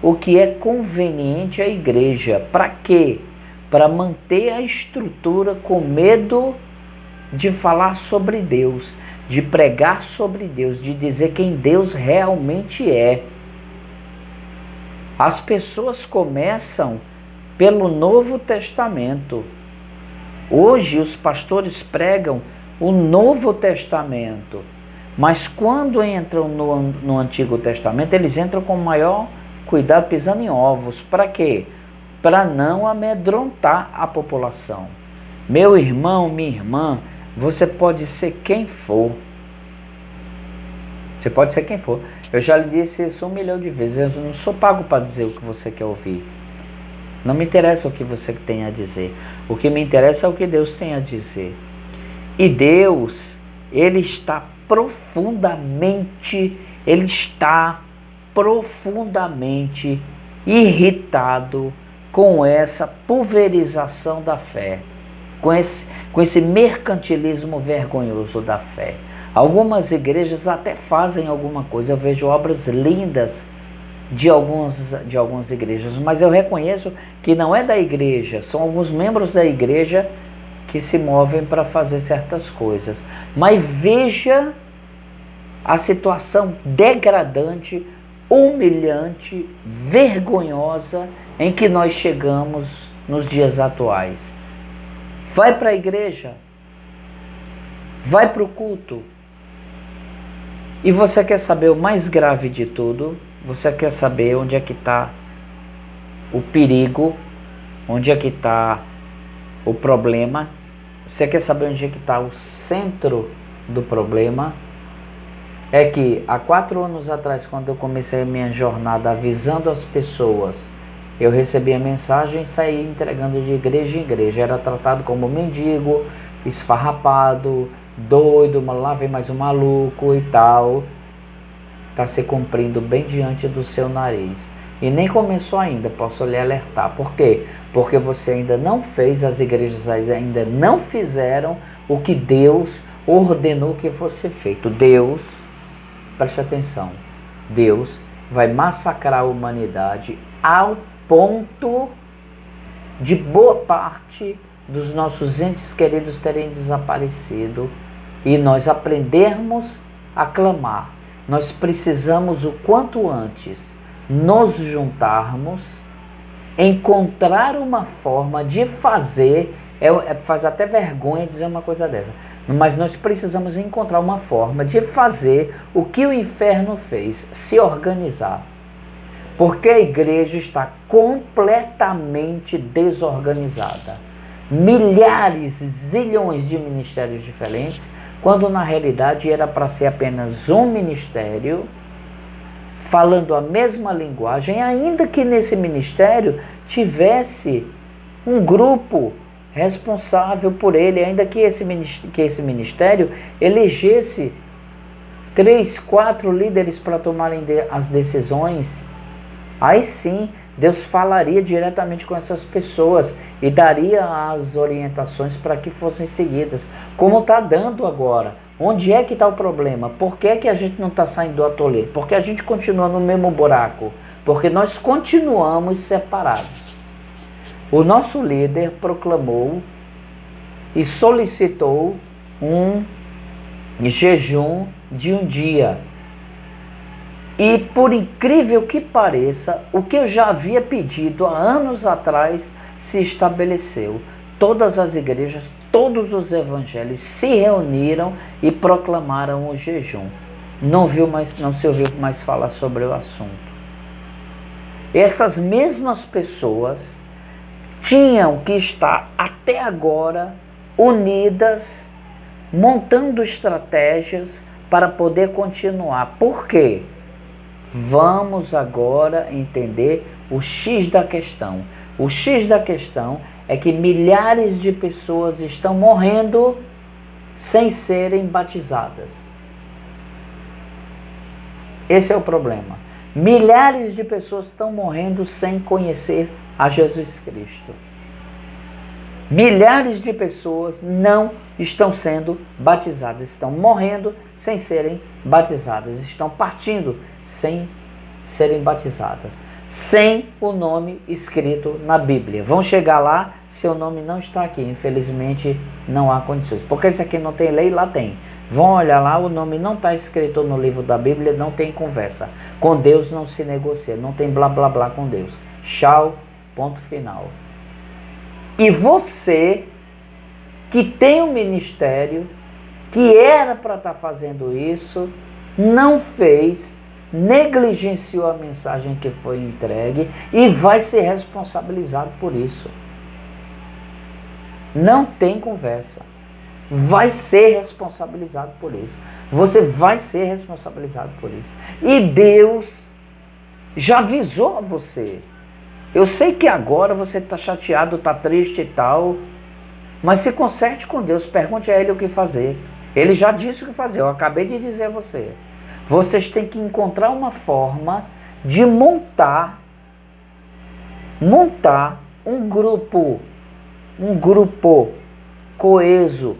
o que é conveniente à igreja. Para quê? Para manter a estrutura com medo de falar sobre Deus, de pregar sobre Deus, de dizer quem Deus realmente é. As pessoas começam pelo Novo Testamento. Hoje os pastores pregam o Novo Testamento, mas quando entram no Antigo Testamento, eles entram com maior cuidado, pisando em ovos. Para quê? Para não amedrontar a população. Meu irmão, minha irmã, você pode ser quem for. Você pode ser quem for. Eu já lhe disse isso 1 milhão de vezes. Eu não sou pago para dizer o que você quer ouvir. Não me interessa o que você tem a dizer. O que me interessa é o que Deus tem a dizer. E Deus, Ele está profundamente irritado com essa pulverização da fé, com esse mercantilismo vergonhoso da fé. Algumas igrejas até fazem alguma coisa. Eu vejo obras lindas de algumas igrejas, mas eu reconheço que não é da igreja, são alguns membros da igreja que se movem para fazer certas coisas. Mas veja a situação degradante, humilhante, vergonhosa em que nós chegamos nos dias atuais. Vai para a igreja, vai para o culto, e você quer saber o mais grave de tudo? Você quer saber onde é que está o perigo, onde é que está o problema? Você quer saber onde é que está o centro do problema? É que há 4 anos atrás, quando eu comecei a minha jornada avisando as pessoas Eu recebi a mensagem e saí entregando de igreja em igreja. Era tratado como mendigo, esfarrapado, doido, lá vem mais um maluco e tal. Está se cumprindo bem diante do seu nariz. E nem começou ainda, posso lhe alertar. Por quê? Porque você ainda não fez, as igrejas ainda não fizeram o que Deus ordenou que fosse feito. Deus, preste atenção, Deus vai massacrar a humanidade ao ponto de boa parte dos nossos entes queridos terem desaparecido e nós aprendermos a clamar. Nós precisamos o quanto antes nos juntarmos, encontrar uma forma de fazer, faz até vergonha dizer uma coisa dessa, mas nós precisamos encontrar uma forma de fazer o que o inferno fez, se organizar. Porque a igreja está completamente desorganizada. Milhares, zilhões de ministérios diferentes, quando na realidade era para ser apenas um ministério, falando a mesma linguagem, ainda que nesse ministério tivesse um grupo responsável por ele, ainda que esse ministério elegesse 3, 4 líderes para tomarem as decisões. Aí sim, Deus falaria diretamente com essas pessoas e daria as orientações para que fossem seguidas, como está dando agora. Onde é que está o problema? Por que é que a gente não está saindo do atoleiro? Porque a gente continua no mesmo buraco, porque nós continuamos separados. O nosso líder proclamou e solicitou um jejum de um dia. E por incrível que pareça, o que eu já havia pedido há anos atrás se estabeleceu. Todas as igrejas, todos os evangelhos se reuniram e proclamaram o jejum. Não se ouviu mais falar sobre o assunto. Essas mesmas pessoas tinham que estar até agora unidas, montando estratégias para poder continuar. Por quê? Vamos agora entender o X da questão. O X da questão é que milhares de pessoas estão morrendo sem serem batizadas. Esse é o problema. Milhares de pessoas estão morrendo sem conhecer a Jesus Cristo. Milhares de pessoas não estão sendo batizadas, estão morrendo sem serem batizadas, estão partindo sem serem batizadas, sem o nome escrito na Bíblia. Vão chegar lá, seu nome não está aqui, infelizmente não há condições, porque esse aqui não tem lei, lá tem. Vão olhar lá, o nome não está escrito no livro da Bíblia, não tem conversa. Com Deus não se negocia, não tem blá blá blá com Deus. Tchau, ponto final. E você, que tem um ministério, que era para estar fazendo isso, não fez, negligenciou a mensagem que foi entregue e vai ser responsabilizado por isso. Não tem conversa. Vai ser responsabilizado por isso. Você vai ser responsabilizado por isso. E Deus já avisou a você. Eu sei que agora você está chateado, está triste e tal, mas se conserte com Deus, pergunte a Ele o que fazer. Ele já disse o que fazer, eu acabei de dizer a você. Vocês têm que encontrar uma forma de montar um grupo coeso,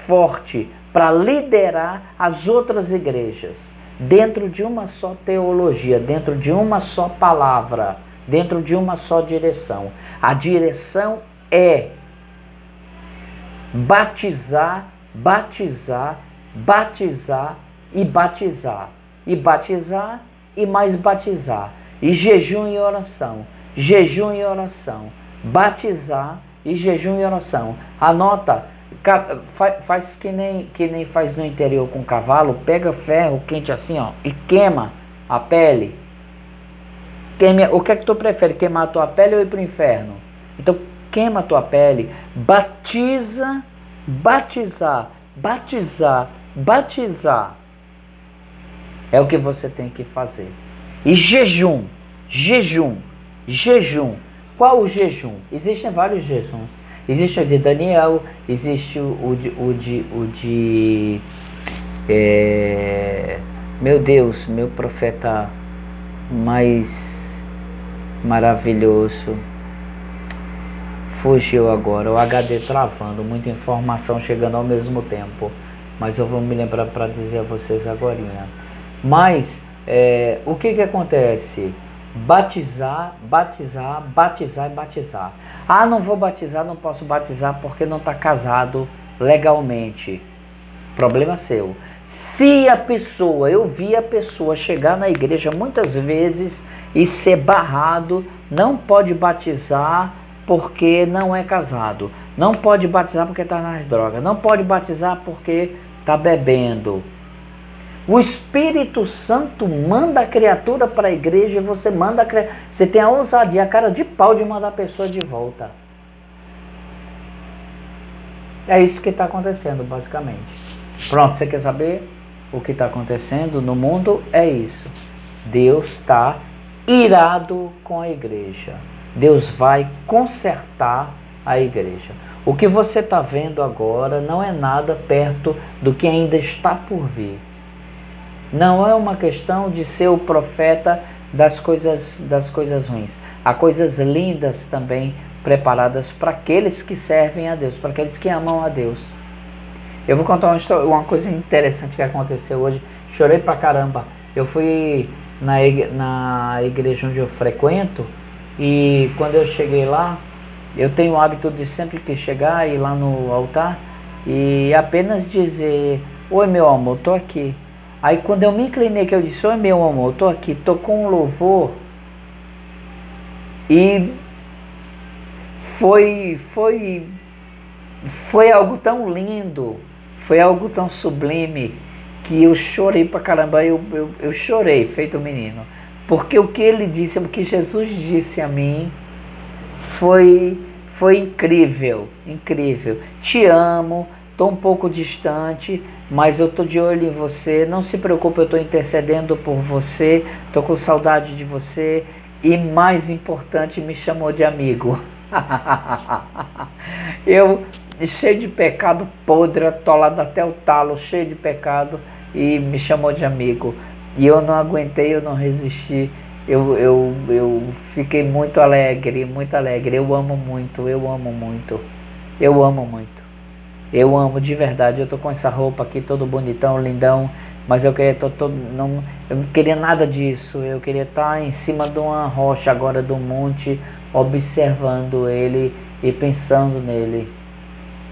forte, para liderar as outras igrejas, dentro de uma só teologia, dentro de uma só palavra, dentro de uma só direção. A direção é batizar, batizar, batizar e batizar. E batizar e mais batizar. E jejum e oração. Jejum e oração. Batizar e jejum e oração. Anota, faz que nem faz no interior com cavalo, pega ferro quente assim, ó, e queima a pele. O que é que tu prefere, queimar a tua pele ou ir para o inferno? Então queima a tua pele, batiza, batizar, batizar, batizar. É o que você tem que fazer. E jejum, jejum. Jejum. Qual o jejum? Existem vários jejuns. Existe o de Daniel, existe meu Deus, meu profeta mais maravilhoso. Fugiu agora, o HD travando, muita informação chegando ao mesmo tempo. Mas eu vou me lembrar para dizer a vocês agorinha. Mas, o que acontece? Batizar, batizar, batizar e batizar. Ah, não vou batizar, não posso batizar porque não está casado legalmente. Problema seu. Se a pessoa, eu vi a pessoa chegar na igreja muitas vezes e ser barrado, não pode batizar porque não é casado. Não pode batizar porque está nas drogas. Não pode batizar porque está bebendo. O Espírito Santo manda a criatura para a igreja e você manda a criatura. Você tem a ousadia, a cara de pau de mandar a pessoa de volta. É isso que está acontecendo, basicamente. Pronto, você quer saber o que está acontecendo no mundo? É isso. Deus está irado com a igreja. Deus vai consertar a igreja. O que você está vendo agora não é nada perto do que ainda está por vir. Não é uma questão de ser o profeta das coisas ruins. Há coisas lindas também preparadas para aqueles que servem a Deus, para aqueles que amam a Deus. Eu vou contar uma coisa interessante que aconteceu hoje. Chorei pra caramba. Eu fui na igreja onde eu frequento e quando eu cheguei lá, eu tenho o hábito de sempre que chegar e ir lá no altar e apenas dizer: oi meu amor, tô aqui. Aí quando eu me inclinei que eu disse: oi meu amor, tô aqui, tocou um louvor e foi algo tão lindo, foi algo tão sublime que eu chorei pra caramba. Eu chorei feito menino, porque o que ele disse, o que Jesus disse a mim foi incrível, incrível. Te amo, estou um pouco distante, mas eu estou de olho em você. Não se preocupe, eu estou intercedendo por você, estou com saudade de você. E mais importante, me chamou de amigo. Eu, cheio de pecado, podre, atolado até o talo, cheio de pecado, e me chamou de amigo. E eu não aguentei, eu não resisti. Eu fiquei muito alegre, muito alegre. Eu amo muito, eu amo muito, eu amo muito. Eu amo de verdade. Eu tô com essa roupa aqui todo bonitão, lindão, mas eu queria eu não queria nada disso. Eu queria estar em cima de uma rocha agora, do monte, observando ele e pensando nele.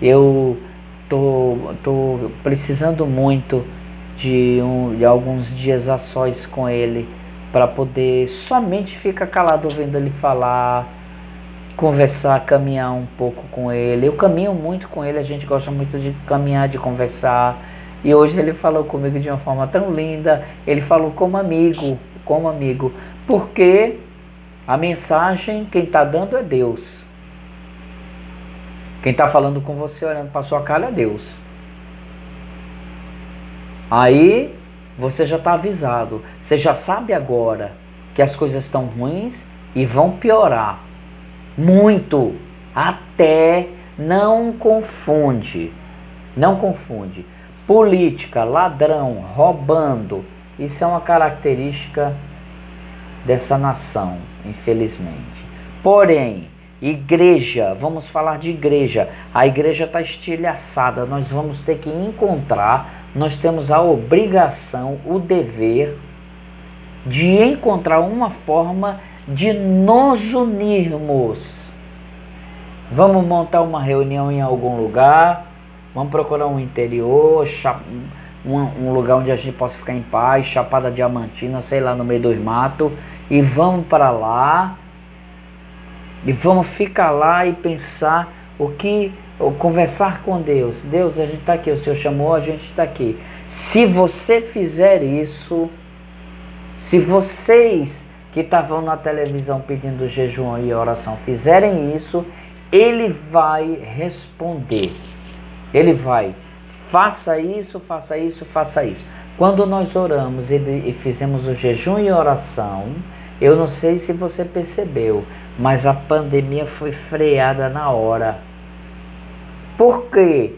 Eu tô precisando muito de alguns dias a sós com ele, para poder somente ficar calado ouvindo ele falar, conversar, caminhar um pouco com ele. Eu caminho muito com ele, a gente gosta muito de caminhar, de conversar. E hoje ele falou comigo de uma forma tão linda. Ele falou como amigo, porque a mensagem quem está dando é Deus. Quem está falando com você, olhando para sua cara, é Deus. Aí você já está avisado. Você já sabe agora que as coisas estão ruins e vão piorar muito. Até não confunde. Não confunde. Política, ladrão, roubando. Isso é uma característica dessa nação, infelizmente. Porém, igreja, vamos falar de igreja. A igreja está estilhaçada. Nós vamos ter que encontrar, nós temos a obrigação, o dever de encontrar uma forma de nos unirmos. Vamos montar uma reunião em algum lugar, vamos procurar um interior, um lugar onde a gente possa ficar em paz, Chapada Diamantina, sei lá, no meio dos matos, e vamos para lá. E vamos ficar lá e pensar conversar com Deus. Deus, a gente está aqui, o Senhor chamou, a gente está aqui. Se você fizer isso, se vocês que estavam na televisão pedindo jejum e oração fizerem isso, Ele vai responder. Ele vai. Faça isso, faça isso, faça isso. Quando nós oramos e fizemos o jejum e oração, Eu não sei se você percebeu, mas a pandemia foi freada na hora. Por quê?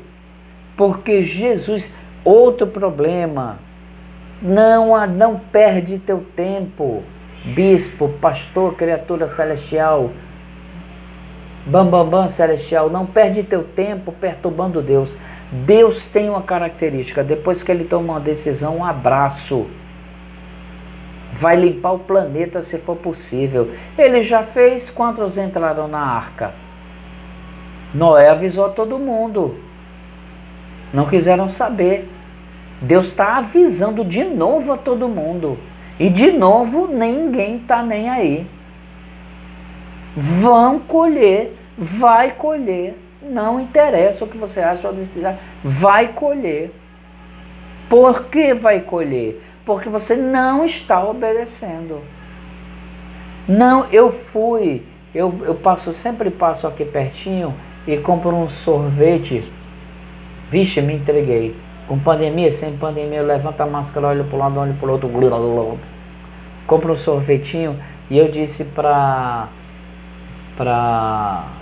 Porque Jesus, outro problema, não perde teu tempo, bispo, pastor, criatura celestial, bambambam celestial, não perde teu tempo perturbando Deus. Deus tem uma característica, depois que ele toma uma decisão, um abraço. Vai limpar o planeta se for possível. Ele já fez. Quantos entraram na arca? Noé avisou a todo mundo. Não quiseram saber. Deus está avisando de novo a todo mundo. E de novo ninguém está nem aí. Vão colher, vai colher. Não interessa o que você acha ou decidir, vai colher. Por que vai colher? Porque você não está obedecendo. Não, eu sempre passo aqui pertinho e compro um sorvete. Vixe, me entreguei. Com pandemia, sem pandemia, eu levanto a máscara, olho para um lado, olho para o outro. Compro um sorvetinho e eu disse para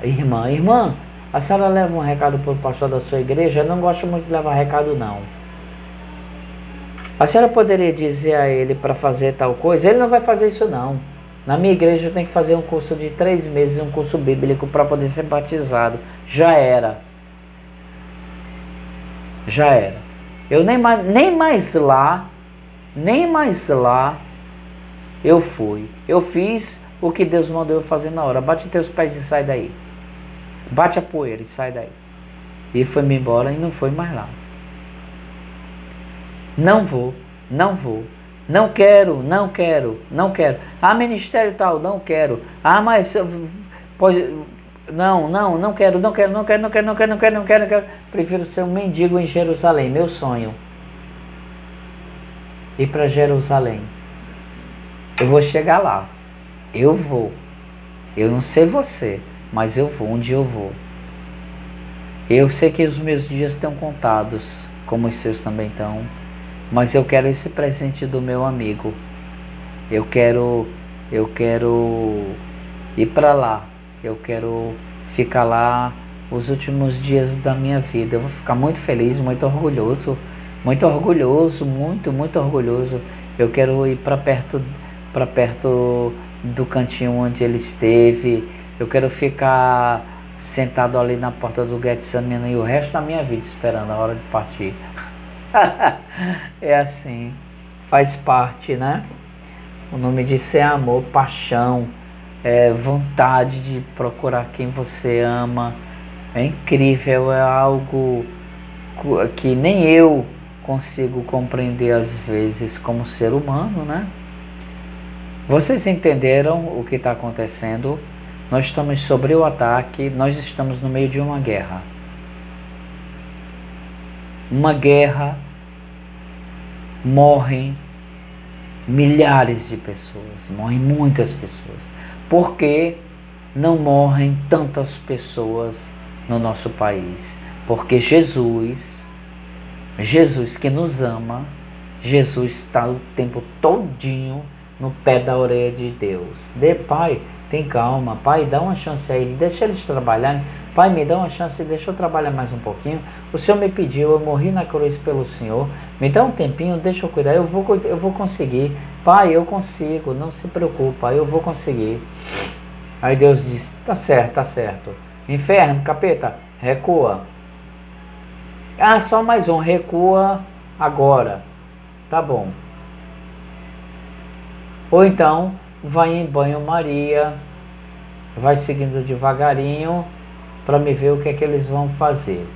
irmã, a senhora leva um recado para o pastor da sua igreja? Eu não gosto muito de levar recado, não. A senhora poderia dizer a ele para fazer tal coisa? Ele não vai fazer isso, não. Na minha igreja eu tenho que fazer um curso de 3 meses, um curso bíblico para poder ser batizado. Já era. Eu nem mais lá eu fui. Eu fiz o que Deus mandou eu fazer na hora. Bate teus pés e sai daí. Bate a poeira e sai daí. E foi-me embora e não foi mais lá. Não vou. Não quero. Ah, ministério tal, não quero. Ah, mas pode. Não quero. Prefiro ser um mendigo em Jerusalém, meu sonho. Ir para Jerusalém. Eu vou chegar lá. Eu vou. Eu não sei você, mas eu vou. Onde eu vou? Eu sei que os meus dias estão contados, como os seus também estão. Mas eu quero esse presente do meu amigo. Eu quero ir para lá. Eu quero ficar lá os últimos dias da minha vida. Eu vou ficar muito feliz, muito orgulhoso, muito orgulhoso. Eu quero ir para perto do cantinho onde ele esteve. Eu quero ficar sentado ali na porta do Getsemane e o resto da minha vida esperando a hora de partir. É assim, faz parte, né? O nome disso é amor, paixão, vontade de procurar quem você ama. É incrível, é algo que nem eu consigo compreender às vezes como ser humano, né? Vocês entenderam o que está acontecendo? Nós estamos sobre o ataque, nós estamos no meio de uma guerra. Uma guerra, morrem milhares de pessoas, morrem muitas pessoas. Por que não morrem tantas pessoas no nosso país? Porque Jesus que nos ama, Jesus está o tempo todinho no pé da orelha de Deus. Pai, tem calma, Pai, dá uma chance a ele, deixa eles trabalharem. Pai, me dá uma chance, deixa eu trabalhar mais um pouquinho. O Senhor me pediu, eu morri na cruz pelo Senhor. Me dá um tempinho, deixa eu cuidar, eu vou conseguir. Pai, eu consigo, não se preocupa, eu vou conseguir. Aí Deus diz, tá certo. Inferno, capeta, recua. Ah, só mais um, recua agora. Tá bom. Ou então, vai em banho-maria, vai seguindo devagarinho para me ver o que é que eles vão fazer.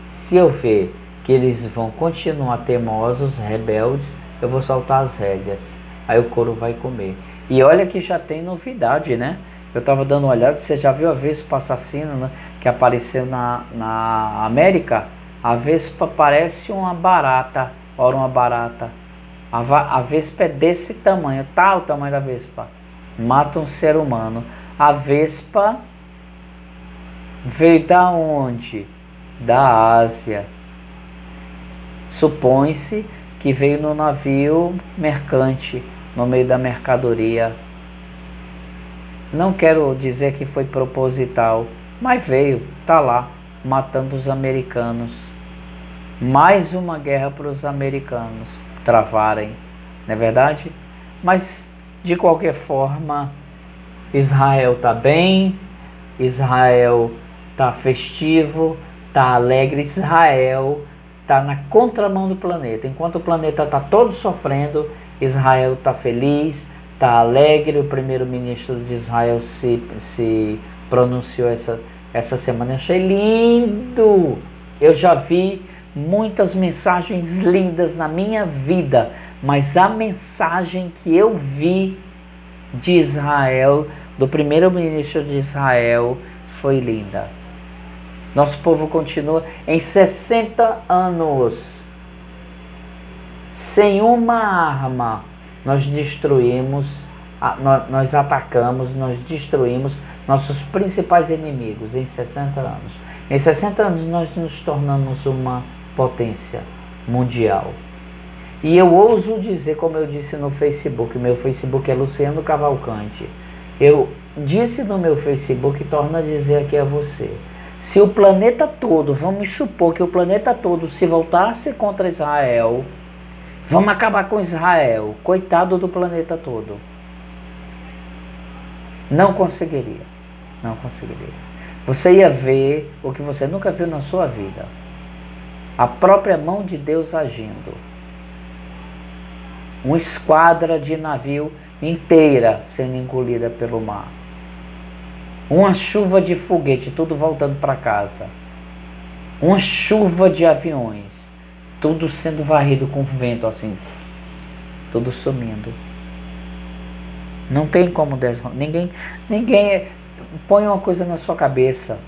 Se eu ver que eles vão continuar teimosos, rebeldes, eu vou soltar as rédeas. Aí o couro vai comer. E olha que já tem novidade, né? Eu estava dando uma olhada, você já viu a vespa assassina, né, que apareceu na América? A vespa parece uma barata. Ora, uma barata. A vespa é desse tamanho, tá o tamanho da vespa. Mata um ser humano. A vespa veio da onde? Da Ásia. Supõe-se que veio no navio mercante. no meio da mercadoria. Não quero dizer que foi proposital, mas veio, tá lá, matando os americanos. Mais uma guerra para os americanos travarem, não é verdade? Mas, de qualquer forma, Israel está bem, Israel está festivo, está alegre, Israel está na contramão do planeta. Enquanto o planeta está todo sofrendo, Israel está feliz, está alegre. O primeiro-ministro de Israel se pronunciou essa semana. Eu achei lindo! Eu já vi muitas mensagens lindas na minha vida, mas a mensagem que eu vi de Israel, do primeiro-ministro de Israel, foi linda. Nosso povo continua em 60 anos, sem uma arma, nós destruímos, nós atacamos, nós destruímos nossos principais inimigos em 60 anos. Em 60 anos nós nos tornamos uma potência mundial. E eu ouso dizer, como eu disse no Facebook, meu Facebook é Luciano Cavalcante. Eu disse no meu Facebook e torno a dizer aqui a você. Se o planeta todo, vamos supor que o planeta todo se voltasse contra Israel, vamos acabar com Israel, coitado do planeta todo. Não conseguiria, não conseguiria. Você ia ver o que você nunca viu na sua vida. A própria mão de Deus agindo. Uma esquadra de navio inteira sendo engolida pelo mar. Uma chuva de foguete, tudo voltando para casa. Uma chuva de aviões, tudo sendo varrido com vento assim, tudo sumindo. Não tem como ninguém põe uma coisa na sua cabeça.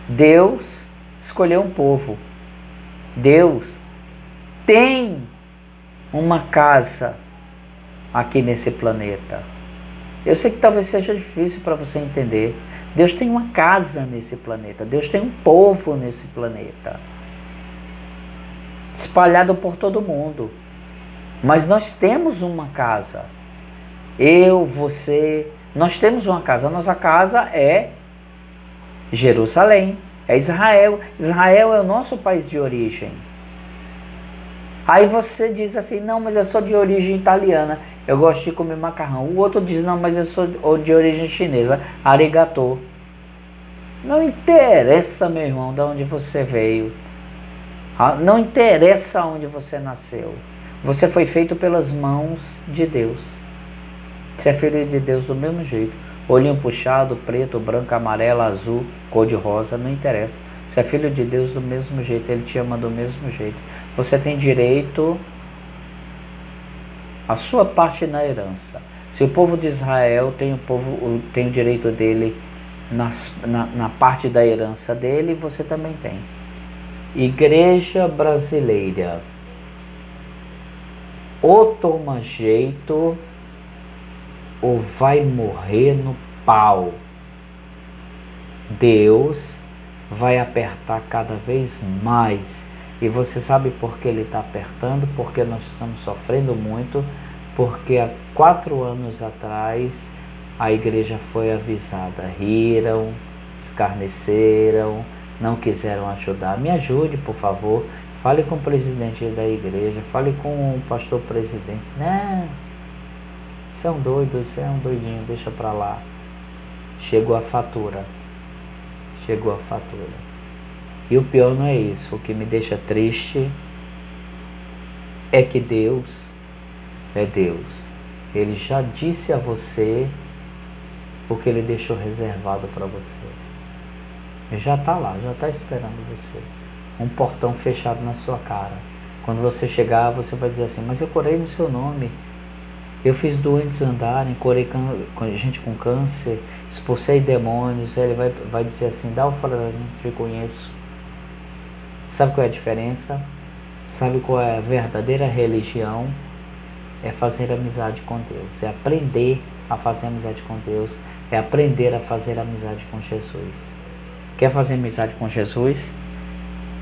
Deus escolheu um povo. Deus tem uma casa aqui nesse planeta. Eu sei que talvez seja difícil para você entender. Deus tem uma casa nesse planeta. Deus tem um povo nesse planeta, espalhado por todo mundo. Mas nós temos uma casa. Eu, você, nós temos uma casa. A nossa casa é Jerusalém, é Israel. Israel é o nosso país de origem. Aí você diz assim, não, mas eu sou de origem italiana, eu gosto de comer macarrão. O outro diz, não, mas eu sou de origem chinesa, arigatô. Não interessa, meu irmão, de onde você veio. Não interessa onde você nasceu. Você foi feito pelas mãos de Deus. Você é filho de Deus do mesmo jeito. Olhinho puxado, preto, branco, amarelo, azul, cor de rosa, não interessa. Você é filho de Deus do mesmo jeito, Ele te ama do mesmo jeito. Você tem direito à sua parte na herança. Se o povo de Israel tem o direito dele na parte da herança dele, você também tem. Igreja brasileira, ou toma jeito ou vai morrer no pau. Deus vai apertar cada vez mais. E você sabe por que Ele está apertando? Porque nós estamos sofrendo muito. Porque há 4 anos atrás a igreja foi avisada. Riram, escarneceram, não quiseram ajudar. Me ajude, por favor. Fale com o presidente da igreja. Fale com o pastor presidente. Não, você é um doido, você é um doidinho, deixa pra lá. Chegou a fatura. Chegou a fatura. E o pior não é isso. O que me deixa triste é que Deus é Deus. Ele já disse a você o que Ele deixou reservado para você. Já está lá, já está esperando você. Um portão fechado na sua cara. Quando você chegar, você vai dizer assim, mas eu curei no seu nome. Eu fiz doentes andarem, curei gente com câncer, expulsei demônios. Ele vai dizer assim, dá o fora da mim, te conheço. Sabe qual é a diferença? Sabe qual é a verdadeira religião? É fazer amizade com Deus. É aprender a fazer amizade com Deus. É aprender a fazer amizade com Jesus. Quer fazer amizade com Jesus?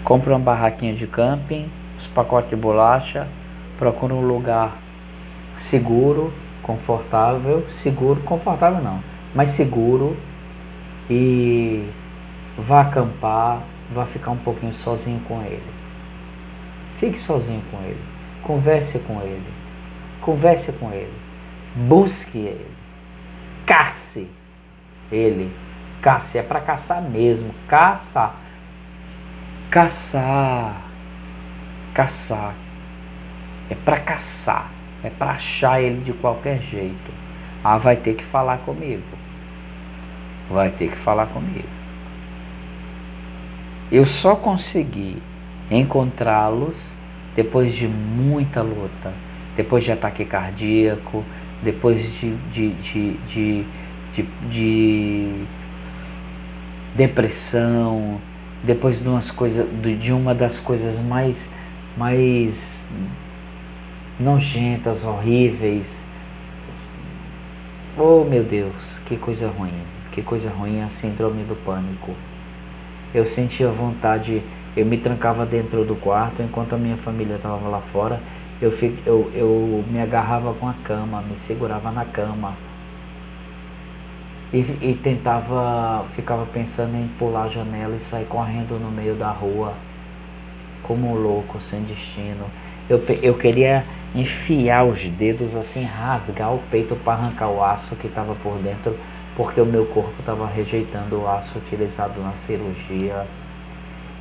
Compre uma barraquinha de camping, os pacotes de bolacha, procura um lugar seguro, confortável não, mas seguro, e vá acampar, vá ficar um pouquinho sozinho com ele. Fique sozinho com ele, converse com ele, busque ele, casse ele, casse, é para caçar mesmo, caçar, é para caçar, é para achar ele de qualquer jeito. Vai ter que falar comigo, eu só consegui encontrá-los depois de muita luta, depois de ataque cardíaco, depois de depressão, depois de uma das coisas mais nojentas, horríveis. Oh meu Deus, que coisa ruim a síndrome do pânico. Eu sentia vontade, eu me trancava dentro do quarto enquanto a minha família estava lá fora. Eu me agarrava com a cama, me segurava na cama e ficava pensando em pular a janela e sair correndo no meio da rua como um louco, sem destino. Eu queria enfiar os dedos assim, rasgar o peito para arrancar o aço que estava por dentro, porque o meu corpo estava rejeitando o aço utilizado na cirurgia.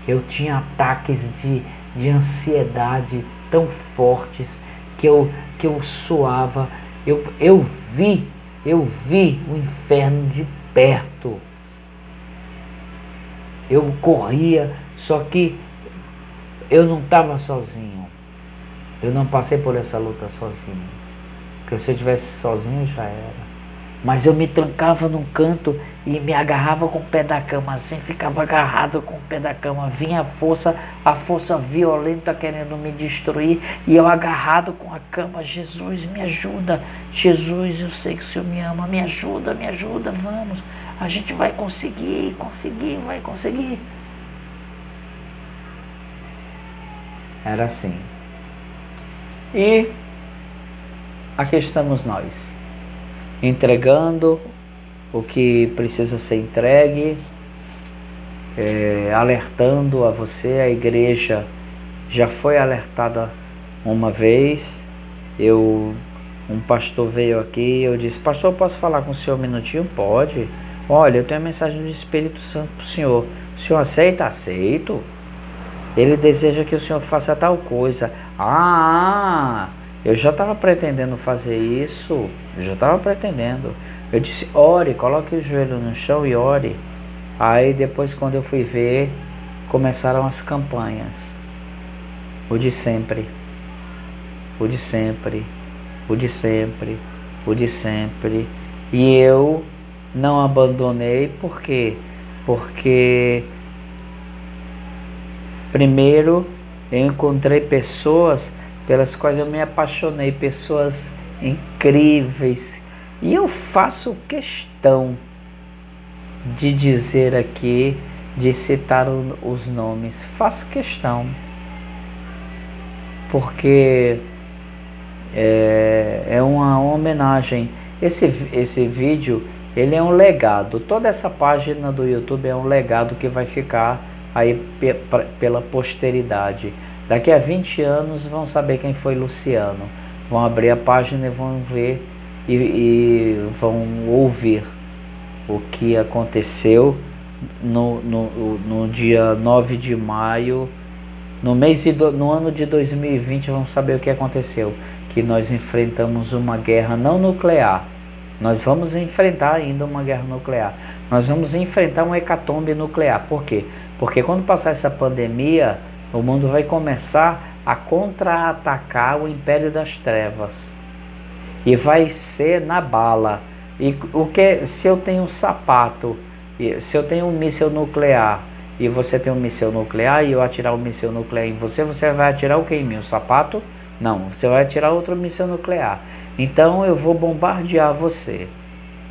Eu tinha ataques de ansiedade tão fortes que eu suava. Eu vi o inferno de perto. Eu corria, só que eu não estava sozinho. Eu não passei por essa luta sozinho. Porque se eu estivesse sozinho já era. Mas eu me trancava num canto e me agarrava com o pé da cama, assim, ficava agarrado com o pé da cama. Vinha a força violenta querendo me destruir, e eu agarrado com a cama. Jesus, me ajuda. Jesus, eu sei que o Senhor me ama. Me ajuda, vamos. A gente vai conseguir, vai conseguir. Era assim. E aqui estamos nós, entregando o que precisa ser entregue, alertando a você. A igreja já foi alertada uma vez. Um pastor veio aqui, eu disse: pastor, posso falar com o senhor um minutinho? Pode. Olha, eu tenho a mensagem do Espírito Santo para o senhor aceita? Aceito. Ele deseja que o senhor faça tal coisa. Eu já estava pretendendo fazer isso. Eu disse: ore, coloque o joelho no chão e ore. Aí depois, quando eu fui ver, começaram as campanhas. O de sempre. E eu não abandonei. Por quê? Porque primeiro eu encontrei pessoas pelas quais eu me apaixonei, pessoas incríveis. E eu faço questão de dizer aqui, de citar os nomes. Faço questão. Porque é uma homenagem. Esse vídeo, ele é um legado. Toda essa página do YouTube é um legado que vai ficar aí pela posteridade. Daqui a 20 anos vão saber quem foi Luciano. Vão abrir a página e vão ver e vão ouvir o que aconteceu no dia 9 de maio, no ano de 2020. Vão saber o que aconteceu, que nós enfrentamos uma guerra não nuclear. Nós vamos enfrentar ainda uma guerra nuclear. Nós vamos enfrentar uma hecatombe nuclear. Por quê? Porque quando passar essa pandemia, o mundo vai começar a contra-atacar o Império das Trevas. E vai ser na bala. E se eu tenho um sapato, se eu tenho um míssil nuclear, e você tem um míssil nuclear, e eu atirar um míssil nuclear em você, você vai atirar o que em mim? O sapato? Não, você vai atirar outro míssil nuclear. Então eu vou bombardear você.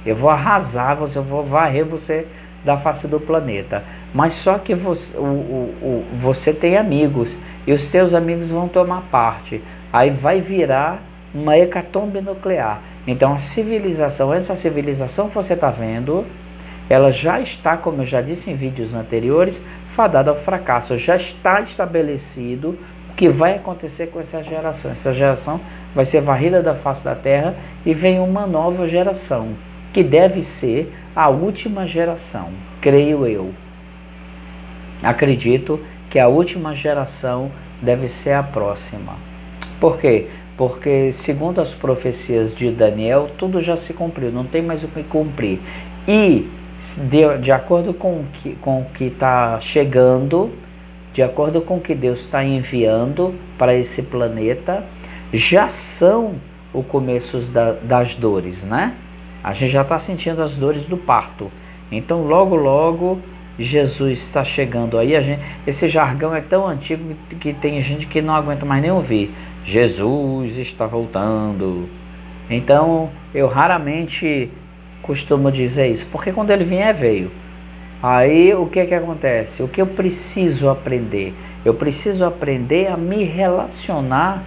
Eu vou arrasar você, eu vou varrer você da face do planeta. Mas só que você tem amigos, e os teus amigos vão tomar parte. Aí vai virar uma hecatombe nuclear. Então essa civilização que você está vendo, ela já está, como eu já disse em vídeos anteriores, fadada ao fracasso. Já está estabelecido o que vai acontecer com essa geração. Essa geração vai ser varrida da face da terra e vem uma nova geração, que deve ser a última geração, creio eu. Acredito que a última geração deve ser a próxima. Por quê? Porque, segundo as profecias de Daniel, tudo já se cumpriu, não tem mais o que cumprir. E, de acordo com o que está chegando, de acordo com o que Deus está enviando para esse planeta, já são o começo das dores, né? A gente já está sentindo as dores do parto. Então, logo, logo, Jesus está chegando aí. Esse jargão é tão antigo que tem gente que não aguenta mais nem ouvir. Jesus está voltando. Então, eu raramente costumo dizer isso, porque quando ele vier, veio. Aí, o que acontece? O que eu preciso aprender? Eu preciso aprender a me relacionar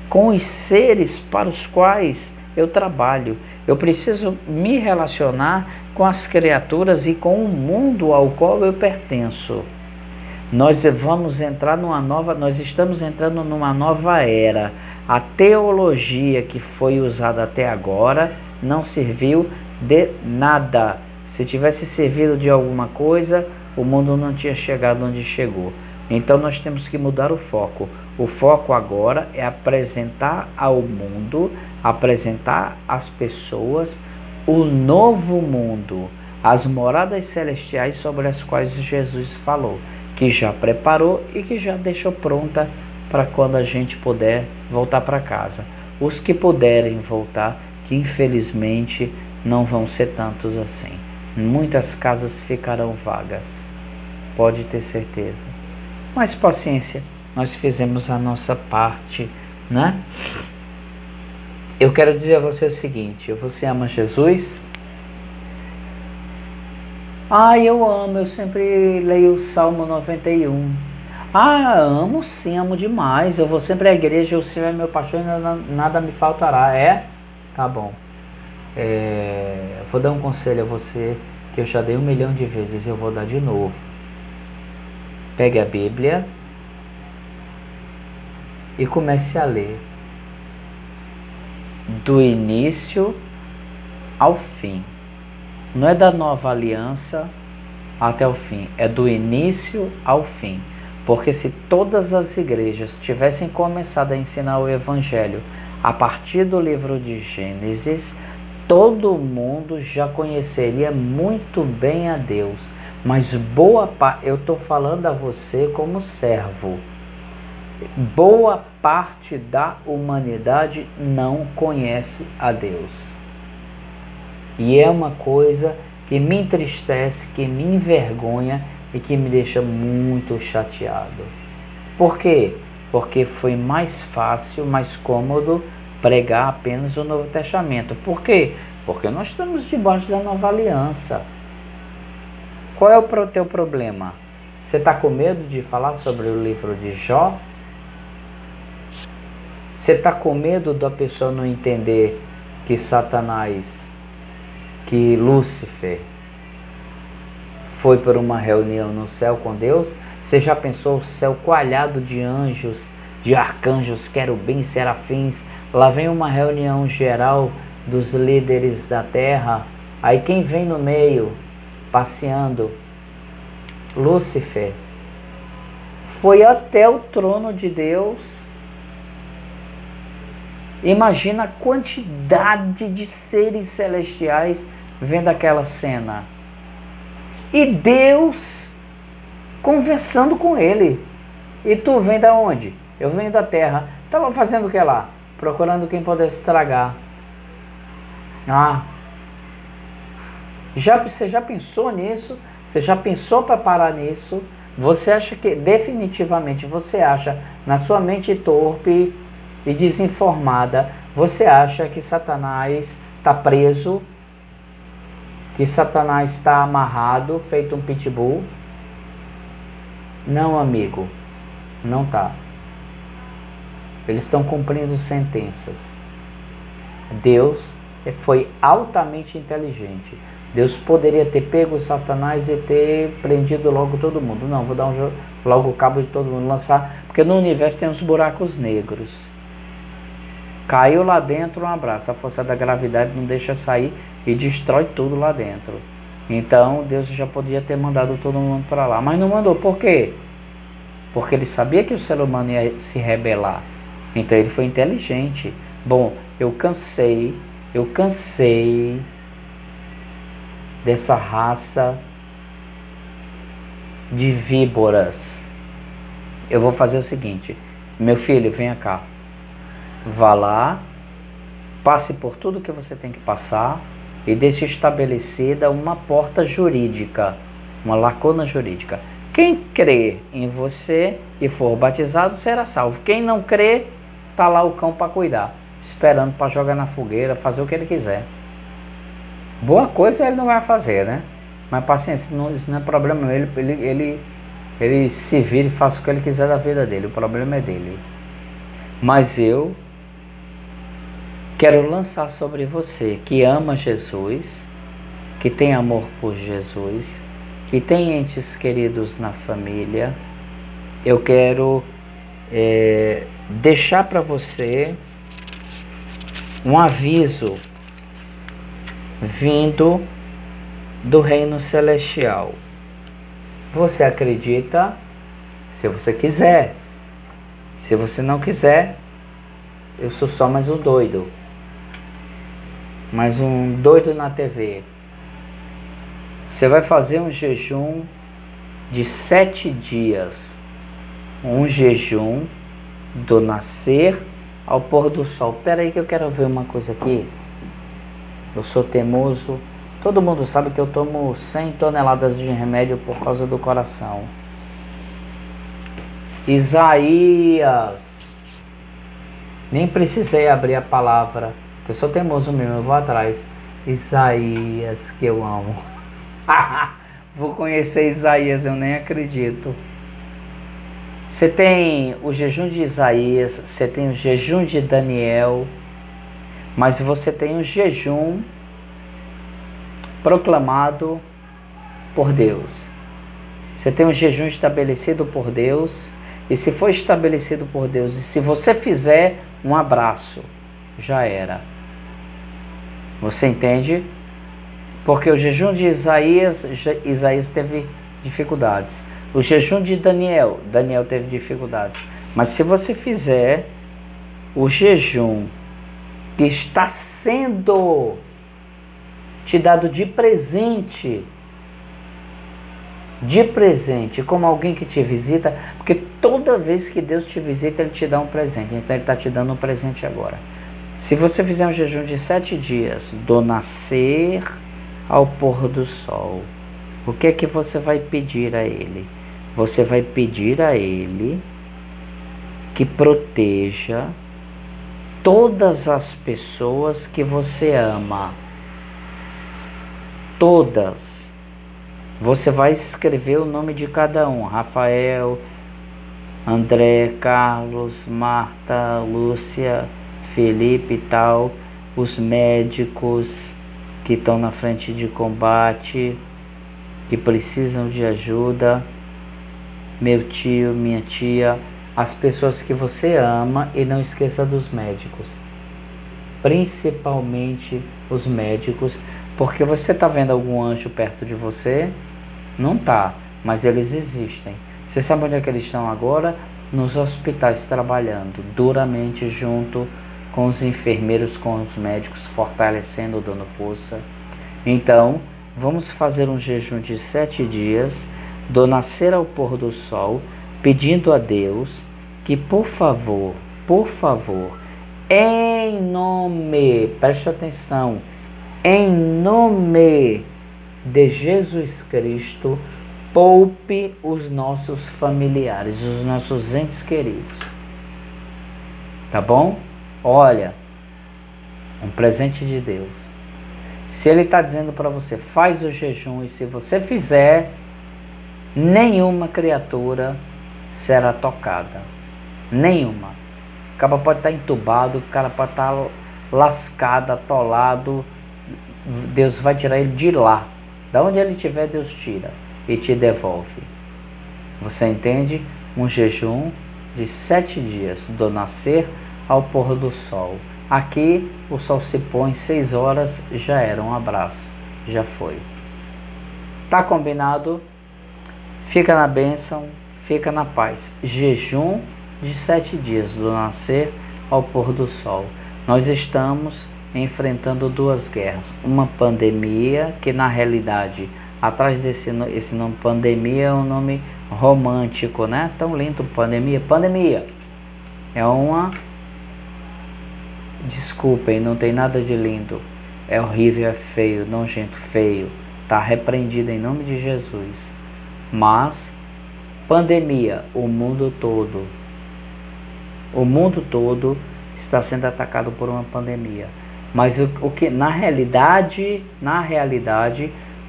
com os seres para os quais eu trabalho. Eu preciso me relacionar com as criaturas e com o mundo ao qual eu pertenço. Nós estamos entrando numa nova era. A teologia que foi usada até agora não serviu de nada. Se tivesse servido de alguma coisa, o mundo não tinha chegado onde chegou. Então nós temos que mudar o foco. O foco agora é apresentar ao mundo, apresentar às pessoas o novo mundo, as moradas celestiais sobre as quais Jesus falou, que já preparou e que já deixou pronta para quando a gente puder voltar para casa. Os que puderem voltar, que infelizmente não vão ser tantos assim. Muitas casas ficarão vagas, pode ter certeza. Mas paciência, nós fizemos a nossa parte, né? Eu quero dizer a você o seguinte: você ama Jesus? Eu amo, eu sempre leio o Salmo 91. Amo sim, amo demais. Eu vou sempre à igreja, o Senhor é meu pastor e nada me faltará. Tá bom. Vou dar um conselho a você que eu já dei 1 milhão de vezes, eu vou dar de novo. Pegue a Bíblia e comece a ler do início ao fim. Não é da nova aliança até o fim, é do início ao fim. Porque se todas as igrejas tivessem começado a ensinar o Evangelho a partir do livro de Gênesis, todo mundo já conheceria muito bem a Deus. Mas eu estou falando a você como servo. Boa parte da humanidade não conhece a Deus. E é uma coisa que me entristece, que me envergonha e que me deixa muito chateado. Por quê? Porque foi mais fácil, mais cômodo pregar apenas o Novo Testamento. Por quê? Porque nós estamos debaixo da nova aliança. Qual é o teu problema? Você está com medo de falar sobre o livro de Jó? Você está com medo da pessoa não entender que Satanás, que Lúcifer foi para uma reunião no céu com Deus? Você já pensou o céu coalhado de anjos, de arcanjos, querubins, serafins? Lá vem uma reunião geral dos líderes da terra. Aí quem vem no meio, passeando? Lúcifer. Foi até o trono de Deus. Imagina a quantidade de seres celestiais vendo aquela cena. E Deus conversando com ele. E tu vem da onde? Eu venho da terra. Estava fazendo o que lá? Procurando quem pudesse estragar. Você já pensou nisso? Você já pensou para parar nisso? Você acha que, definitivamente, você acha, na sua mente torpe e desinformada, você acha que Satanás está preso, que Satanás está amarrado, feito um pitbull? Não, amigo, não está. Eles estão cumprindo sentenças. Deus foi altamente inteligente. Deus poderia ter pego Satanás e ter prendido logo todo mundo. Não, vou dar logo o cabo de todo mundo, lançar, porque no universo tem uns buracos negros. Caiu lá dentro, um abraço. A força da gravidade não deixa sair e destrói tudo lá dentro. Então Deus já podia ter mandado todo mundo para lá, mas não mandou. Por quê? Porque ele sabia que o ser humano ia se rebelar. Então ele foi inteligente. Bom, eu cansei dessa raça de víboras. Eu vou fazer o seguinte: meu filho, venha cá, vá lá, passe por tudo que você tem que passar e deixe estabelecida uma porta jurídica, uma lacuna jurídica. Quem crer em você e for batizado será salvo. Quem não crer, tá lá o cão para cuidar, esperando para jogar na fogueira, fazer o que ele quiser. Boa coisa ele não vai fazer, né? Mas paciência, isso não é problema. Ele se vira e faça o que ele quiser da vida dele. O problema é dele. Mas eu quero lançar sobre você que ama Jesus, que tem amor por Jesus, que tem entes queridos na família. Eu quero deixar para você um aviso vindo do reino celestial. Você acredita se você quiser. Se você não quiser, eu sou só mais um doido. Mais um doido na TV. Você vai fazer um jejum de 7 dias. Um jejum do nascer ao pôr do sol. Espera aí que eu quero ver uma coisa aqui. Eu sou teimoso. Todo mundo sabe que eu tomo 100 toneladas de remédio por causa do coração. Isaías. Nem precisei abrir a palavra. Eu sou teimoso mesmo, eu vou atrás. Isaías, que eu amo. Vou conhecer Isaías, eu nem acredito. Você tem o jejum de Isaías, você tem o jejum de Daniel, mas você tem o jejum proclamado por Deus. Você tem um jejum estabelecido por Deus, e se for estabelecido por Deus, e se você fizer um abraço, já era. Você entende? Porque o jejum de Isaías teve dificuldades. O jejum de Daniel teve dificuldades. Mas se você fizer o jejum que está sendo te dado de presente, como alguém que te visita, porque toda vez que Deus te visita, Ele te dá um presente. Então Ele está te dando um presente agora. Se você fizer um jejum de 7 dias, do nascer ao pôr do sol, o que é que você vai pedir a Ele? Você vai pedir a Ele que proteja todas as pessoas que você ama. Todas. Você vai escrever o nome de cada um: Rafael, André, Carlos, Marta, Lúcia, Felipe e tal, os médicos que estão na frente de combate, que precisam de ajuda, meu tio, minha tia, as pessoas que você ama, e não esqueça dos médicos, principalmente os médicos, porque você está vendo algum anjo perto de você? Não está, mas eles existem. Você sabe onde é que eles estão agora? Nos hospitais, trabalhando duramente junto com os enfermeiros, com os médicos, fortalecendo, dando força. Então, vamos fazer um jejum de 7 dias, do nascer ao pôr do sol, pedindo a Deus que, por favor, em nome, preste atenção, em nome de Jesus Cristo, poupe os nossos familiares, os nossos entes queridos. Tá bom? Olha, um presente de Deus. Se Ele está dizendo para você, faz o jejum, e se você fizer, nenhuma criatura será tocada. Nenhuma. O cara pode estar entubado, o cara pode estar lascado, atolado, Deus vai tirar ele de lá. Da onde ele estiver, Deus tira e te devolve. Você entende? Um jejum de 7 dias, do nascer ao pôr do sol. Aqui o sol se põe 6 horas, já era, um abraço, já foi. Tá combinado? Fica na bênção, fica na paz. Jejum de 7 dias, do nascer ao pôr do sol. Nós estamos enfrentando 2 guerras. Uma pandemia, que na realidade, atrás esse nome pandemia é um nome romântico, né? Tão lindo, pandemia. Pandemia é uma... Desculpem, não tem nada de lindo. É horrível, é feio, nojento, feio. Tá repreendido em nome de Jesus. Mas, pandemia, o mundo todo está sendo atacado por uma pandemia. Mas o que na realidade,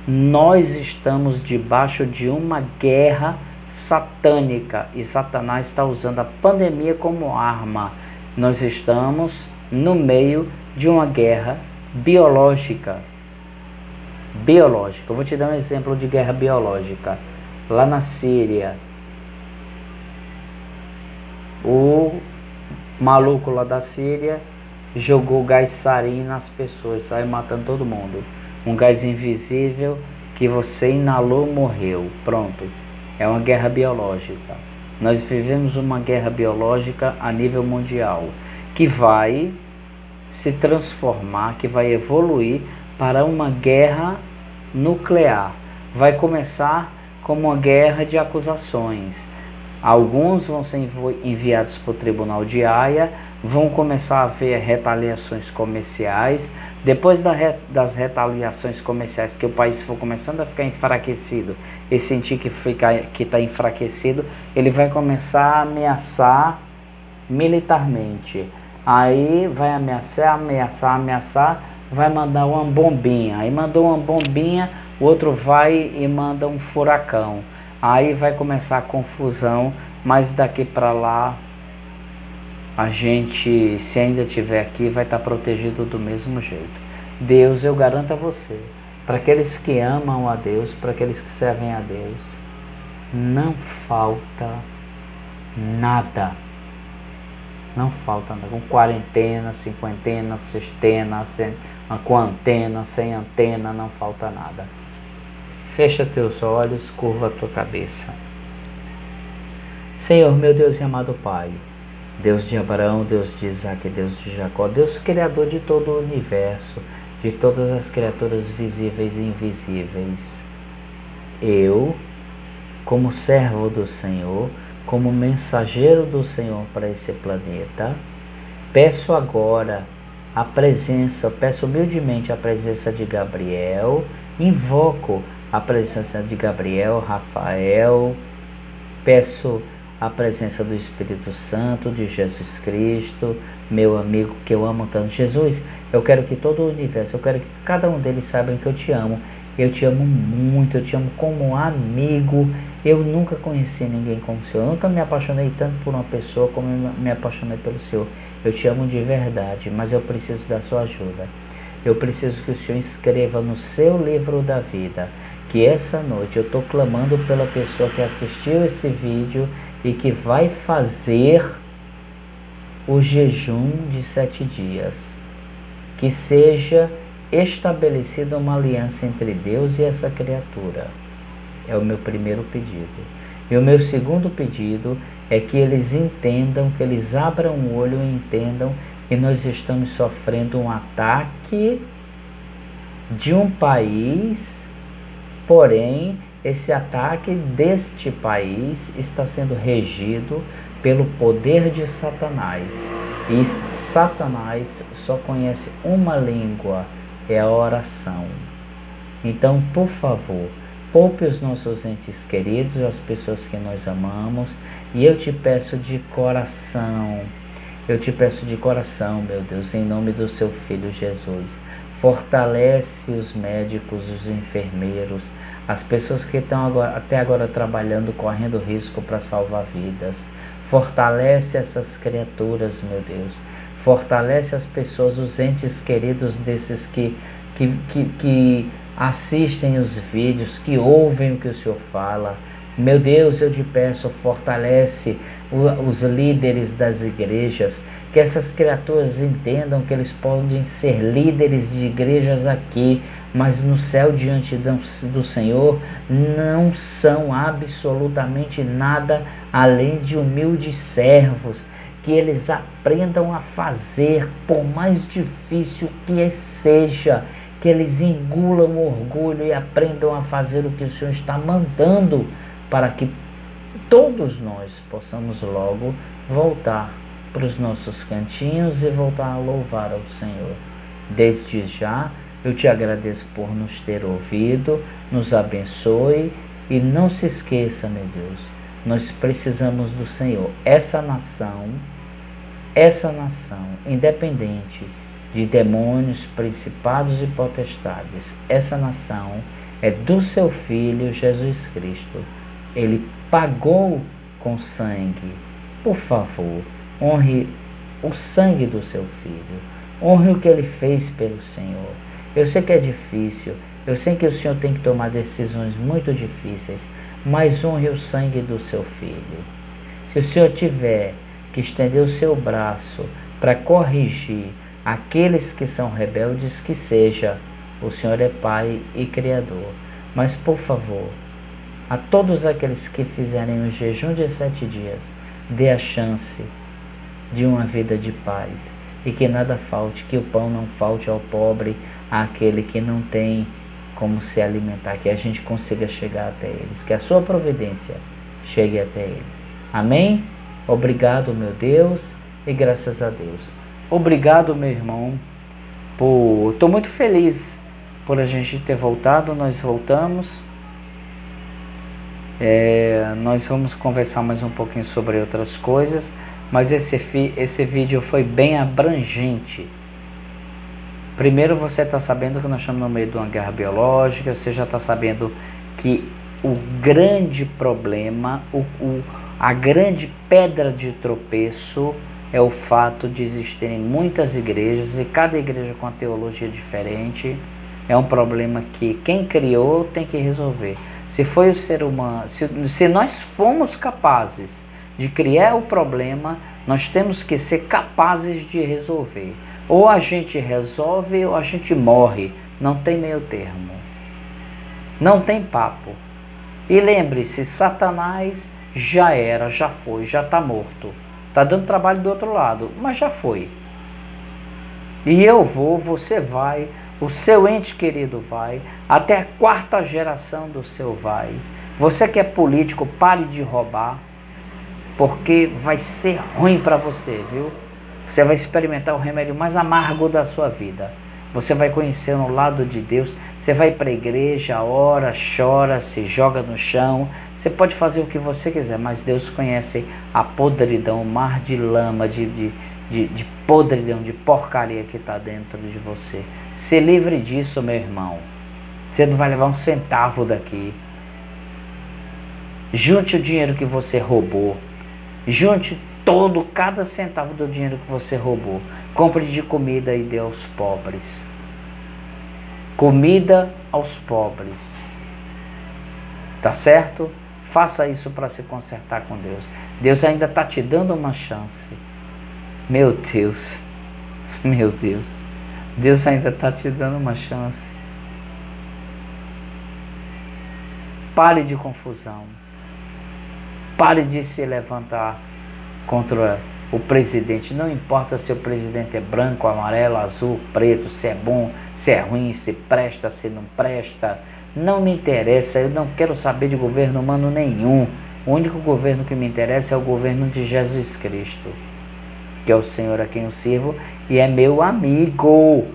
nós estamos debaixo de uma guerra satânica e Satanás está usando a pandemia como arma. Nós estamos no meio de uma guerra biológica. Eu vou te dar um exemplo de guerra biológica. Lá na Síria, o maluco lá da Síria jogou gás sarin nas pessoas, saiu matando todo mundo. Um gás invisível que você inalou, morreu. Pronto. É uma guerra biológica. Nós vivemos uma guerra biológica a nível mundial, que vai se transformar, que vai evoluir para uma guerra nuclear. Vai começar como uma guerra de acusações. Alguns vão ser enviados para o Tribunal de Haia, vão começar a haver retaliações comerciais. Depois das retaliações comerciais, que o país for começando a ficar enfraquecido e sentir que está enfraquecido, ele vai começar a ameaçar militarmente. Aí vai ameaçar, vai mandar uma bombinha. Aí mandou uma bombinha, o outro vai e manda um furacão. Aí vai começar a confusão, mas daqui para lá a gente, se ainda estiver aqui, vai estar protegido do mesmo jeito. Deus, eu garanto a você, para aqueles que amam a Deus, para aqueles que servem a Deus, não falta nada. Não falta nada. Com quarentena, cinquentena, sextena, com antena, sem antena, não falta nada. Fecha teus olhos, curva a tua cabeça. Senhor, meu Deus e amado Pai, Deus de Abraão, Deus de Isaac, Deus de Jacó, Deus criador de todo o universo, de todas as criaturas visíveis e invisíveis. Eu, como servo do Senhor, como mensageiro do Senhor para esse planeta, peço agora a presença, peço humildemente a presença de Gabriel, invoco a presença de Gabriel, Rafael, peço a presença do Espírito Santo, de Jesus Cristo, meu amigo que eu amo tanto. Jesus, eu quero que todo o universo, eu quero que cada um deles saiba que eu te amo muito, eu te amo como amigo. Eu nunca conheci ninguém como o Senhor, eu nunca me apaixonei tanto por uma pessoa como me apaixonei pelo Senhor. Eu te amo de verdade, mas eu preciso da sua ajuda. Eu preciso que o Senhor escreva no seu livro da vida que essa noite eu estou clamando pela pessoa que assistiu esse vídeo e que vai fazer o jejum de 7 dias. Que seja estabelecida uma aliança entre Deus e essa criatura. É o meu primeiro pedido. E o meu segundo pedido é que eles entendam, que eles abram o olho e entendam que nós estamos sofrendo um ataque de um país, porém, esse ataque deste país está sendo regido pelo poder de Satanás. E Satanás só conhece uma língua, é a oração. Então, por favor, poupe os nossos entes queridos, as pessoas que nós amamos, e eu te peço de coração, meu Deus, em nome do seu Filho Jesus, fortalece os médicos, os enfermeiros, as pessoas que estão até agora trabalhando, correndo risco para salvar vidas. Fortalece essas criaturas, meu Deus. Fortalece as pessoas, os entes queridos desses que assistem os vídeos, que ouvem o que o Senhor fala. Meu Deus, eu te peço, fortalece os líderes das igrejas, que essas criaturas entendam que eles podem ser líderes de igrejas aqui, mas no céu diante do Senhor não são absolutamente nada além de humildes servos. Que eles aprendam a fazer, por mais difícil que seja, que eles engulam o orgulho e aprendam a fazer o que o Senhor está mandando, para que todos nós possamos logo voltar para os nossos cantinhos e voltar a louvar ao Senhor. Desde já, eu te agradeço por nos ter ouvido, nos abençoe e não se esqueça, meu Deus, nós precisamos do Senhor. Essa nação, independente de demônios, principados e potestades, essa nação é do seu Filho Jesus Cristo. Ele pagou com sangue. Por favor, honre o sangue do seu Filho. Honre o que ele fez pelo Senhor. Eu sei que é difícil, eu sei que o Senhor tem que tomar decisões muito difíceis, mas honre o sangue do seu Filho. Se o Senhor tiver que estender o seu braço para corrigir aqueles que são rebeldes, que seja. O Senhor é Pai e Criador. Mas, por favor, a todos aqueles que fizerem o jejum de 7 dias, dê a chance de uma vida de paz. E que nada falte, que o pão não falte ao pobre, àquele que não tem como se alimentar, que a gente consiga chegar até eles, que a sua providência chegue até eles. Amém? Obrigado, meu Deus, e graças a Deus. Obrigado, meu irmão, estou muito feliz por a gente ter voltado. Nós voltamos. Nós vamos conversar mais um pouquinho sobre outras coisas, mas esse vídeo foi bem abrangente. Primeiro, você está sabendo que nós estamos no meio de uma guerra biológica. Você já está sabendo que o grande problema, a grande pedra de tropeço é o fato de existirem muitas igrejas e cada igreja com uma teologia diferente. É um problema que quem criou tem que resolver. Se foi o ser humano, se nós fomos capazes de criar o problema, nós temos que ser capazes de resolver. Ou a gente resolve ou a gente morre. Não tem meio termo. Não tem papo. E lembre-se, Satanás já era, já foi, já está morto. Está dando trabalho do outro lado, mas já foi. E eu vou, você vai, o seu ente querido vai, até a 4ª geração do seu vai. Você que é político, pare de roubar, porque vai ser ruim para você, viu? Você vai experimentar o remédio mais amargo da sua vida. Você vai conhecer o lado de Deus. Você vai para a igreja, ora, chora, se joga no chão. Você pode fazer o que você quiser, mas Deus conhece a podridão, o mar de lama, de podridão, de porcaria que está dentro de você. Se livre disso, meu irmão. Você não vai levar um centavo daqui. Junte o dinheiro que você roubou. Junte cada centavo do dinheiro que você roubou. Compre de comida e dê aos pobres. Comida aos pobres. Tá certo? Faça isso para se consertar com Deus. Deus ainda está te dando uma chance. Meu Deus. Meu Deus. Deus ainda está te dando uma chance. Pare de confusão. Pare de se levantar contra o presidente. Não importa se o presidente é branco, amarelo, azul, preto, se é bom, se é ruim, se presta, se não presta. Não me interessa. Eu não quero saber de governo humano nenhum. O único governo que me interessa é o governo de Jesus Cristo, que é o Senhor a quem eu sirvo e é meu amigo.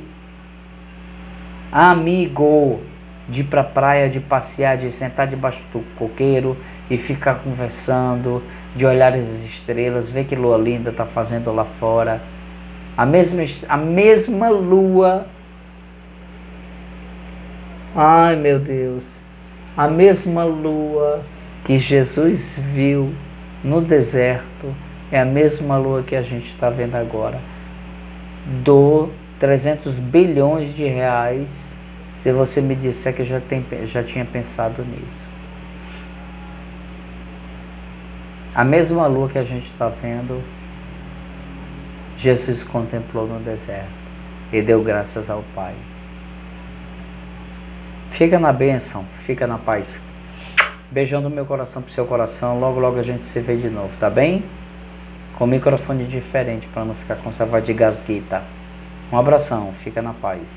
Amigo. De ir para a praia, de passear, de sentar debaixo do coqueiro e ficar conversando, de olhar as estrelas, ver que lua linda está fazendo lá fora. A mesma lua. Ai, meu Deus. A mesma lua que Jesus viu no deserto é a mesma lua que a gente está vendo agora. dou 300 bilhões de reais se você me disser que já tinha pensado nisso. A mesma lua que a gente está vendo, Jesus contemplou no deserto e deu graças ao Pai. Fica na bênção, fica na paz. Beijão do meu coração pro seu coração. Logo, logo a gente se vê de novo, tá bem? Com microfone diferente para não ficar com essa voz de gasguita. Um abração, fica na paz.